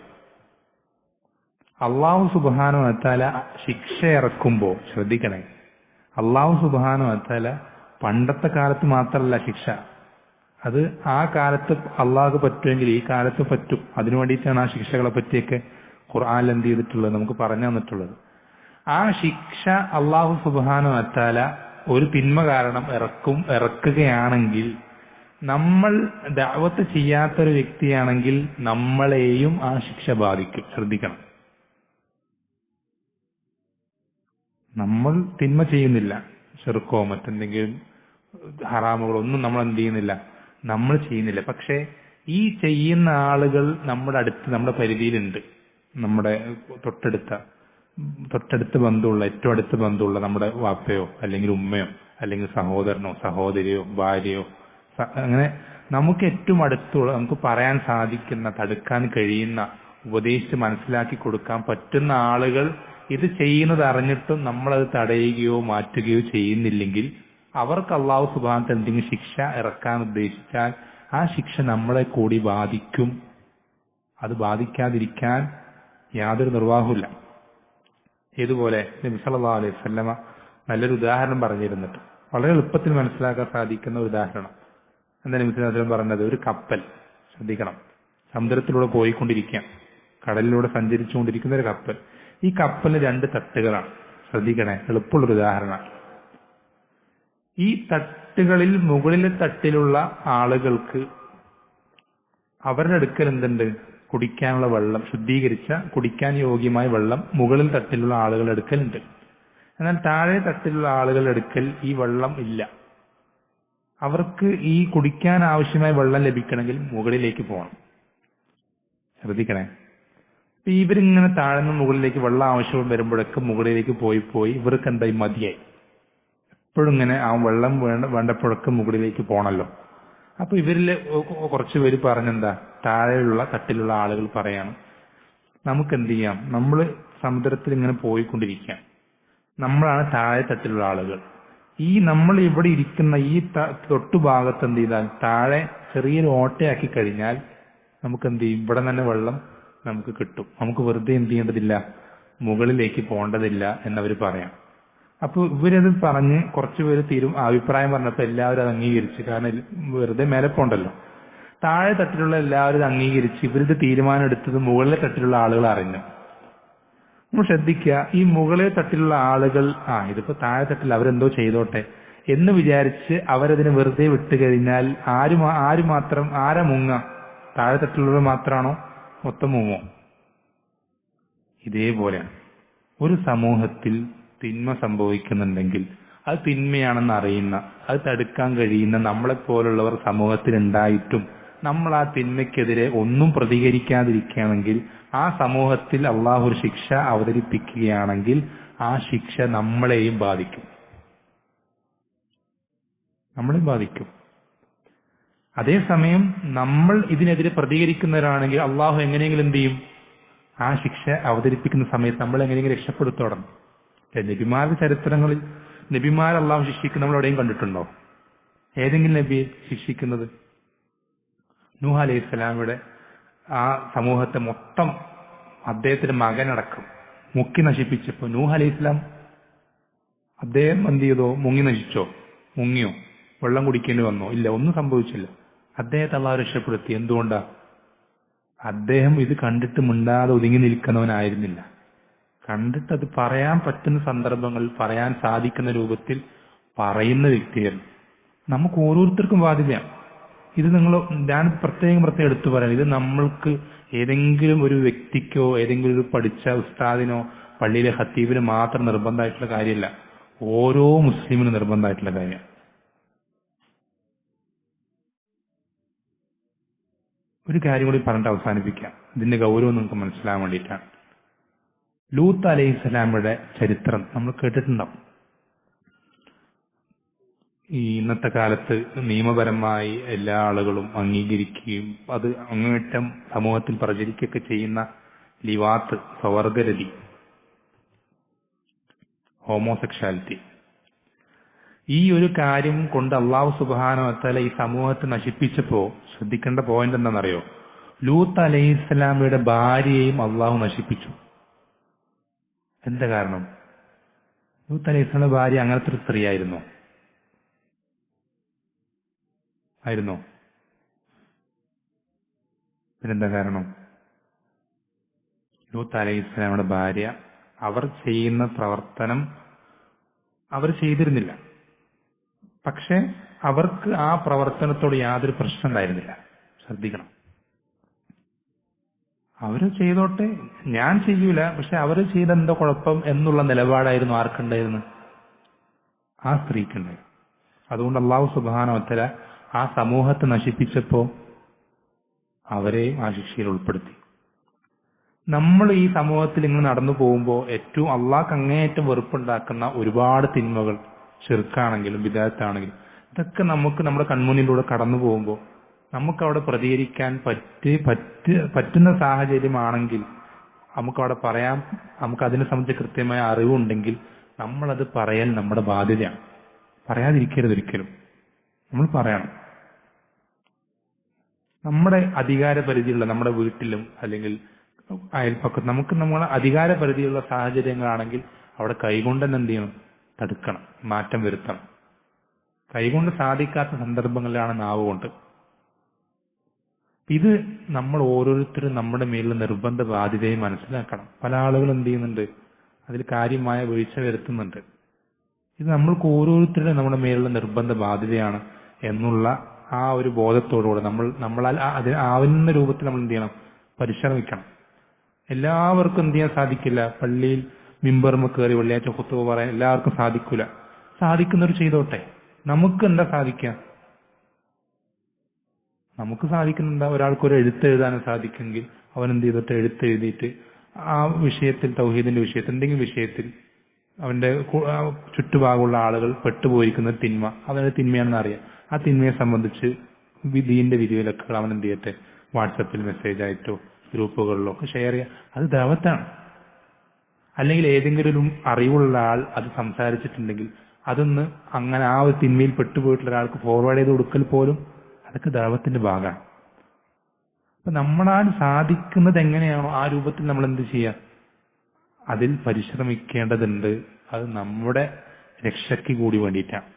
അള്ളാഹു സുബ്ഹാനഹു വ തആല ശിക്ഷ ഇറക്കുമ്പോ ശ്രദ്ധിക്കണേ, അള്ളാഹു സുബ്ഹാനഹു വ തആല പണ്ടത്തെ കാലത്ത് മാത്രമല്ല ശിക്ഷ, അത് ആ കാലത്ത് അള്ളാഹുക്ക് പറ്റുമെങ്കിൽ ഈ കാലത്ത് പറ്റും. അതിനു വേണ്ടിയിട്ടാണ് ആ ശിക്ഷകളെ പറ്റിയൊക്കെ ഖുർആനിൽ എന്ത് ചെയ്തിട്ടുള്ളത്, നമുക്ക് പറഞ്ഞു തന്നിട്ടുള്ളത്. ആ ശിക്ഷ അള്ളാഹു സുബ്ഹാനഹു വ തആല ഒരു തിന്മ കാരണം ഇറക്കുകയാണെങ്കിൽ, നമ്മൾ ദഅവത്ത് ചെയ്യാത്തൊരു വ്യക്തിയാണെങ്കിൽ നമ്മളെയും ആ ശിക്ഷ ബാധിക്കും. ശ്രദ്ധിക്കണം. നമ്മൾ തിന്മ ചെയ്യുന്നില്ല, ചെറുക്കോ മറ്റെന്തെങ്കിലും ഹറാമുകളോ ഒന്നും നമ്മൾ എന്ത് ചെയ്യുന്നില്ല, നമ്മൾ ചെയ്യുന്നില്ല. പക്ഷെ ഈ ചെയ്യുന്ന ആളുകൾ നമ്മുടെ അടുത്ത്, നമ്മുടെ പരിധിയിലുണ്ട്. നമ്മുടെ തൊട്ടടുത്ത് ബന്ധമുള്ള, ഏറ്റവും അടുത്ത് ബന്ധമുള്ള നമ്മുടെ വാപ്പയോ അല്ലെങ്കിൽ ഉമ്മയോ അല്ലെങ്കിൽ സഹോദരനോ സഹോദരിയോ ഭാര്യയോ, അങ്ങനെ നമുക്ക് ഏറ്റവും അടുത്തുള്ള, നമുക്ക് പറയാൻ സാധിക്കുന്ന, തടുക്കാൻ കഴിയുന്ന, ഉപദേശിച്ച് മനസ്സിലാക്കി കൊടുക്കാൻ പറ്റുന്ന ആളുകൾ ഇത് ചെയ്യുന്നത് അറിഞ്ഞിട്ടും നമ്മളത് തടയുകയോ മാറ്റുകയോ ചെയ്യുന്നില്ലെങ്കിൽ അവർക്ക് അല്ലാഹു സുബ്ഹാനഹു വ തആല എന്തെങ്കിലും ശിക്ഷ ഇറക്കാൻ ഉദ്ദേശിച്ചാൽ ആ ശിക്ഷ നമ്മളെ കൂടി ബാധിക്കും. അത് ബാധിക്കാതിരിക്കാൻ യാതൊരു നിർവാഹവുമില്ല. ഇതുപോലെ നബി സല്ലല്ലാഹു അലൈഹി വസല്ലമ നല്ലൊരു ഉദാഹരണം പറഞ്ഞിരുന്നിട്ട്, വളരെ എളുപ്പത്തിൽ മനസ്സിലാക്കാൻ സാധിക്കുന്ന ഒരു ഉദാഹരണം. എന്താ നബി സല്ലല്ലാഹു അലൈഹി വസല്ലം പറഞ്ഞത്? ഒരു കപ്പൽ, ശ്രദ്ധിക്കണം, സമുദ്രത്തിലൂടെ പോയിക്കൊണ്ടിരിക്കുക, കടലിലൂടെ സഞ്ചരിച്ചുകൊണ്ടിരിക്കുന്ന ഒരു കപ്പൽ. ഈ കപ്പലിന് 2 തട്ടുകളാണ്. ശ്രദ്ധിക്കണേ, എളുപ്പമുള്ളൊരു ഉദാഹരണം. ഈ തട്ടുകളിൽ മുകളിലെ തട്ടിലുള്ള ആളുകൾക്ക് അവരുടെ അടുക്കൽ എന്തുണ്ട്? കുടിക്കാനുള്ള വെള്ളം, ശുദ്ധീകരിച്ച കുടിക്കാൻ യോഗ്യമായ വെള്ളം മുകളിൽ തട്ടിലുള്ള ആളുകളുടെ അടുക്കലുണ്ട്. എന്നാൽ താഴെ തട്ടിലുള്ള ആളുകളുടെ അടുക്കൽ ഈ വെള്ളം ഇല്ല. അവർക്ക് ഈ കുടിക്കാൻ ആവശ്യമായ വെള്ളം ലഭിക്കണമെങ്കിൽ മുകളിലേക്ക് പോകണം. ശ്രദ്ധിക്കണേ. ഇവരിങ്ങനെ താഴ്ന്ന മുകളിലേക്ക് വെള്ളം ആവശ്യം വരുമ്പോഴൊക്കെ മുകളിലേക്ക് പോയി ഇവർക്ക് എന്തായി? മതിയായി. എപ്പോഴും ഇങ്ങനെ ആ വെള്ളം വേണ്ടപ്പോഴൊക്കെ മുകളിലേക്ക് പോകണല്ലോ. അപ്പൊ ഇവരിലെ കുറച്ച് പേര് പറഞ്ഞെന്താ, താഴെയുള്ള തട്ടിലുള്ള ആളുകൾ പറയാണ്, നമുക്ക് എന്ത് ചെയ്യാം, നമ്മൾ സമുദ്രത്തിൽ ഇങ്ങനെ പോയിക്കൊണ്ടിരിക്കാം, നമ്മളാണ് താഴെ തട്ടിലുള്ള ആളുകൾ. ഈ നമ്മൾ ഇവിടെ ഇരിക്കുന്ന ഈ തൊട്ടുഭാഗത്ത് എന്ത് ചെയ്താൽ, താഴെ ചെറിയൊരു ഓട്ടയാക്കി കഴിഞ്ഞാൽ നമുക്ക് എന്ത് ചെയ്യും? ഇവിടെ തന്നെ വെള്ളം നമുക്ക് കിട്ടും. നമുക്ക് വെറുതെ എന്ത് ചെയ്യേണ്ടതില്ല, മുകളിലേക്ക് പോകേണ്ടതില്ല എന്നവർ പറയാം. അപ്പൊ ഇവരത് പറഞ്ഞ് കുറച്ചുപേര് അഭിപ്രായം പറഞ്ഞപ്പോ എല്ലാവരും അത് അംഗീകരിച്ചു. കാരണം വെറുതെ മേലെ പോണ്ടല്ലോ. താഴെ തട്ടിലുള്ള എല്ലാവരും അംഗീകരിച്ച് ഇവരുടെ തീരുമാനം എടുത്തത് മുകളിലെ തട്ടിലുള്ള ആളുകൾ അറിഞ്ഞു. നമ്മൾ ശ്രദ്ധിക്കുക, ഈ മുകളിലെ തട്ടിലുള്ള ആളുകൾ ഇതിപ്പോ താഴെ തട്ടിൽ അവരെന്തോ ചെയ്തോട്ടെ എന്ന് വിചാരിച്ച് അവരതിനെ വെറുതെ വിട്ടുകഴിഞ്ഞാൽ ആരാ മുങ്ങ? താഴെ തട്ടിലുള്ളവർ മാത്രമാണോ? മൊത്തം മുങ്ങോ? ഇതേപോലെയാണ് ഒരു സമൂഹത്തിൽ തിന്മ സംഭവിക്കുന്നുണ്ടെങ്കിൽ അത് തിന്മയാണെന്ന് അറിയുന്ന, അത് തടുക്കാൻ കഴിയുന്ന നമ്മളെപ്പോലുള്ളവർ സമൂഹത്തിൽ ഉണ്ടായിട്ടും നമ്മൾ ആ തിന്മയ്ക്കെതിരെ ഒന്നും പ്രതികരിക്കാതിരിക്കുകയാണെങ്കിൽ ആ സമൂഹത്തിൽ അള്ളാഹു ഒരു ശിക്ഷ അവതരിപ്പിക്കുകയാണെങ്കിൽ ആ ശിക്ഷ നമ്മളെയും ബാധിക്കും. അതേസമയം നമ്മൾ ഇതിനെതിരെ പ്രതികരിക്കുന്നവരാണെങ്കിൽ അള്ളാഹു എങ്ങനെയെങ്കിലും എന്ത് ചെയ്യും? ആ ശിക്ഷ അവതരിപ്പിക്കുന്ന സമയത്ത് നമ്മൾ എങ്ങനെയെങ്കിലും രക്ഷപ്പെടുത്തോടണം. നബിമാരുടെ ചരിത്രങ്ങളിൽ നബിമാർ അള്ളാഹു ശിക്ഷിക്കുന്ന നമ്മൾ എവിടെയും കണ്ടിട്ടുണ്ടോ? ഏതെങ്കിലും നബിയെ ശിക്ഷിക്കുന്നത്? നൂഹ് അലൈഹി സ്വലാമിയുടെ ആ സമൂഹത്തെ മൊത്തം അദ്ദേഹത്തിന്റെ മകനടക്കം മുക്കി നശിപ്പിച്ചപ്പോ നൂഹ് അലൈഹി സ്വലാം അദ്ദേഹം എന്ത് ചെയ്തോ? മുങ്ങി നശിച്ചോ? മുങ്ങിയോ? വെള്ളം കുടിക്കേണ്ടി വന്നോ? ഇല്ല, ഒന്നും സംഭവിച്ചില്ല. അദ്ദേഹത്തെ അള്ളാഹു രക്ഷപ്പെടുത്തി. എന്തുകൊണ്ടാ? അദ്ദേഹം ഇത് കണ്ടിട്ട് മിണ്ടാതെ ഒതുങ്ങി നിൽക്കുന്നവനായിരുന്നില്ല. കണ്ടിട്ട് അത് പറയാൻ പറ്റുന്ന സന്ദർഭങ്ങളിൽ പറയാൻ സാധിക്കുന്ന രൂപത്തിൽ പറയുന്ന വ്യക്തിയായിരുന്നു. നമുക്ക് ഓരോരുത്തർക്കും ബാധ്യതയാണ്. ഇത് ഞാൻ പ്രത്യേകം എടുത്തു പറയാം. ഇത് നമ്മൾക്ക് ഏതെങ്കിലും ഒരു വ്യക്തിക്കോ ഏതെങ്കിലും ഒരു പഠിച്ച ഉസ്താദിനോ പള്ളിയിലെ ഖത്തീബിന് മാത്രം നിർബന്ധമായിട്ടുള്ള കാര്യമല്ല, ഓരോ മുസ്ലിമിനും നിർബന്ധമായിട്ടുള്ള കാര്യമാണ്. ഒരു കാര്യം കൂടി പറഞ്ഞിട്ട് അവസാനിപ്പിക്കാം. ഇതിന്റെ ഗൗരവം നിങ്ങൾക്ക് മനസ്സിലാവാൻ വേണ്ടിയിട്ടാണ്. ലൂത്ത് അലൈഹിസ്സലാമയുടെ ചരിത്രം നമ്മൾ കേട്ടിട്ടുണ്ടാവും. ഈ ഇന്നത്തെ കാലത്ത് നിയമപരമായി എല്ലാ ആളുകളും അംഗീകരിക്കുകയും അത് അങ്ങേറ്റം സമൂഹത്തിൽ പ്രചരിക്കുകയൊക്കെ ചെയ്യുന്ന ലിവാത്ത്, സ്വവർഗരതി, ഹോമോസെക്ഷാലിറ്റി, ഈ ഒരു കാര്യം കൊണ്ട് അള്ളാഹു സുബ്ഹാനഹു വ തആല ഈ സമൂഹത്തെ നശിപ്പിച്ചപ്പോ ശ്രദ്ധിക്കേണ്ട പോയിന്റ് എന്താണെന്നറിയോ? ലൂത്ത് അലൈഹിസ്സലാമയുടെ ഭാര്യയെയും അള്ളാഹു നശിപ്പിച്ചു. എന്താ കാരണം? ലൂത്ത് അലൈഹിസ്സലാമയുടെ ഭാര്യ അങ്ങനത്തെ ഒരു സ്ത്രീ ആയിരുന്നോ? പിന്നെന്താ കാരണം? ലൂത്ത് അലൈഹിസ്സലാമയുടെ ഭാര്യ അവർ ചെയ്യുന്ന പ്രവർത്തനം അവർ ചെയ്തിരുന്നില്ല. പക്ഷെ അവർക്ക് ആ പ്രവർത്തനത്തോട് യാതൊരു പ്രശ്നം ഉണ്ടായിരുന്നില്ല. ശ്രദ്ധിക്കണം. അവര് ചെയ്തോട്ടെ, ഞാൻ ചെയ്യൂല, പക്ഷെ അവര് ചെയ്ത എന്തോ കുഴപ്പം എന്നുള്ള നിലപാടായിരുന്നു ആർക്കുണ്ടായിരുന്നു? ആ സ്ത്രീക്കുണ്ടായിരുന്നു. അതുകൊണ്ട് അല്ലാഹു സുബ്ഹാനഹു വ തആല ആ സമൂഹത്തെ നശിപ്പിച്ചപ്പോ അവരെയും ആ ശിക്ഷയിൽ ഉൾപ്പെടുത്തി. നമ്മൾ ഈ സമൂഹത്തിൽ ഇങ്ങനെ നടന്നു പോകുമ്പോൾ ഏറ്റവും അള്ളാഹ്ക്ക് അങ്ങേയറ്റം വെറുപ്പുണ്ടാക്കുന്ന ഒരുപാട് തിന്മകൾ, ശിർക്കാണെങ്കിലും ബിദഅത്താണെങ്കിലും, ഇതൊക്കെ നമുക്ക് നമ്മുടെ കൺമുന്നിലൂടെ കടന്നു പോകുമ്പോൾ നമുക്കവിടെ പ്രതികരിക്കാൻ പറ്റുന്ന സാഹചര്യമാണെങ്കിൽ നമുക്കവിടെ പറയാം. നമുക്ക് അതിനെ സംബന്ധിച്ച് കൃത്യമായ അറിവുണ്ടെങ്കിൽ നമ്മളത് പറയൽ നമ്മുടെ ബാധ്യതയാണ്. പറയാതിരിക്കരുത് ഒരിക്കലും. നമ്മൾ പറയണം. നമ്മുടെ അധികാരപരിധിയുള്ള നമ്മുടെ വീട്ടിലും അല്ലെങ്കിൽ അയൽപ്പക്കത്ത് നമുക്ക് നമ്മളെ അധികാരപരിധിയുള്ള സാഹചര്യങ്ങളാണെങ്കിൽ അവിടെ കൈകൊണ്ട് തന്നെ എന്ത് ചെയ്യണം? തടുക്കണം, മാറ്റം വരുത്തണം. കൈകൊണ്ട് സാധിക്കാത്ത സന്ദർഭങ്ങളിലാണ് നാവ് കൊണ്ട്. ഇത് നമ്മൾ ഓരോരുത്തരും നമ്മുടെ മേലുള്ള നിർബന്ധ ബാധ്യതയെ മനസ്സിലാക്കണം. പല ആളുകളും എന്ത് ചെയ്യുന്നുണ്ട്? അതിൽ കാര്യമായ വീഴ്ച വരുത്തുന്നുണ്ട്. ഇത് നമ്മൾക്ക് ഓരോരുത്തരും നമ്മുടെ മേലുള്ള നിർബന്ധ ബാധ്യതയാണ് എന്നുള്ള ആ ഒരു ബോധത്തോടുകൂടെ നമ്മളാൽ അതിന് ആവുന്ന രൂപത്തിൽ നമ്മൾ എന്ത് ചെയ്യണം? പരിശ്രമിക്കണം. എല്ലാവർക്കും എന്ത് ചെയ്യാൻ സാധിക്കില്ല. പള്ളിയിൽ മിമ്പർമ കയറി വെള്ളിയാഴ്ച ഖുത്ബ പറയാൻ എല്ലാവർക്കും സാധിക്കൂല. സാധിക്കുന്നവർ ചെയ്തോട്ടെ. നമുക്ക് എന്താ സാധിക്കുക? നമുക്ക് സാധിക്കുന്നുണ്ടാ? ഒരാൾക്കൊരു എഴുത്തെഴുതാനും സാധിക്കുമെങ്കിൽ അവൻ എന്ത് ചെയ്തിട്ട് എഴുത്തെഴുതിയിട്ട് ആ വിഷയത്തിൽ, തൗഹീദിന്റെ വിഷയത്തിൽ, എന്തെങ്കിലും വിഷയത്തിൽ അവന്റെ ചുറ്റുഭാഗമുള്ള ആളുകൾ പെട്ടുപോയിരിക്കുന്ന തിന്മ അവന്റെ തിന്മയാണെന്ന് അറിയാം. ആ തിന്മയെ സംബന്ധിച്ച് ദീനിന്റെ വിധിവിലക്കുകൾ അവൻ എന്ത് ചെയ്യട്ടെ? വാട്സപ്പിൽ മെസ്സേജ് ആയിട്ടോ ഗ്രൂപ്പുകളിലോ ഒക്കെ ഷെയർ ചെയ്യുക. അത് ദഅവത്താണ്. അല്ലെങ്കിൽ ഏതെങ്കിലും ഒരു അറിവുള്ള ആൾ അത് സംസാരിച്ചിട്ടുണ്ടെങ്കിൽ അതൊന്ന് അങ്ങനെ ആ ഒരു തിന്മയിൽ പെട്ടുപോയിട്ടുള്ള ഒരാൾക്ക് ഫോർവേഡ് ചെയ്ത് കൊടുക്കൽ പോലും അതൊക്കെ ദഅവത്തിന്റെ ഭാഗമാണ്. അപ്പൊ നമ്മളാൽ സാധിക്കുന്നത് എങ്ങനെയാണോ ആ രൂപത്തിൽ നമ്മൾ എന്ത് ചെയ്യുക? അതിൽ പരിശ്രമിക്കേണ്ടതുണ്ട്. അത് നമ്മുടെ രക്ഷയ്ക്ക് കൂടി വേണ്ടിയിട്ടാണ്.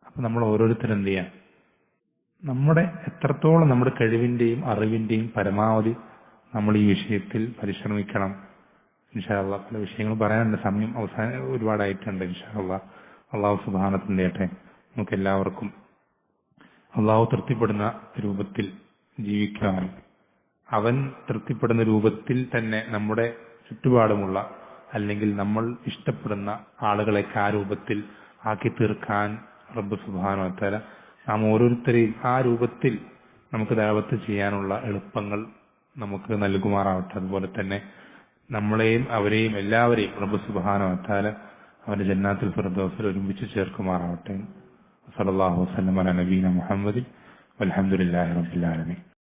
അപ്പൊ നമ്മൾ ഓരോരുത്തരും എന്ത് ചെയ്യാം? നമ്മുടെ എത്രത്തോളം നമ്മുടെ കഴിവിന്റെയും അറിവിന്റെയും പരമാവധി നമ്മൾ ഈ വിഷയത്തിൽ പരിശ്രമിക്കണം. ഇൻഷാ അല്ലാഹ് പല വിഷയങ്ങളും പറയാനുണ്ട്. സമയം ഒരുപാടായിട്ടുണ്ട്. ഇൻഷാ അല്ലാഹ് അല്ലാഹു സുബ്ഹാനഹു ചെയ്യട്ടെ. നമുക്ക് എല്ലാവർക്കും അല്ലാഹു തൃപ്തിപ്പെടുന്ന രൂപത്തിൽ ജീവിക്കാനും അവൻ തൃപ്തിപ്പെടുന്ന രൂപത്തിൽ തന്നെ നമ്മുടെ ചുറ്റുപാടുമുള്ള അല്ലെങ്കിൽ നമ്മൾ ഇഷ്ടപ്പെടുന്ന ആളുകളെയൊക്കെ ആ രൂപത്തിൽ ആക്കി തീർക്കാൻ റബ്ബ് സുബ്ഹാനഹു വ തആല നാം ഓരോരുത്തരെയും ആ രൂപത്തിൽ നമുക്ക് ദഅവത്ത് ചെയ്യാനുള്ള എളുപ്പങ്ങൾ നമുക്ക് നൽകുമാറാവട്ടെ. അതുപോലെ തന്നെ നമ്മളെയും അവരെയും എല്ലാവരെയും റബ്ബ് സുബ്ഹാനഹു വ തആല അവന്റെ ജന്നാത്തുൽ ഫിർദൗസിൽ ഒരുമിച്ച് ചേർക്കുമാറാവട്ടെ. സല്ലല്ലാഹു അലൈഹി വസല്ലം അലാ നബീന മുഹമ്മദ് വൽഹംദുലില്ലാഹി റബ്ബിൽ ആലമീൻ.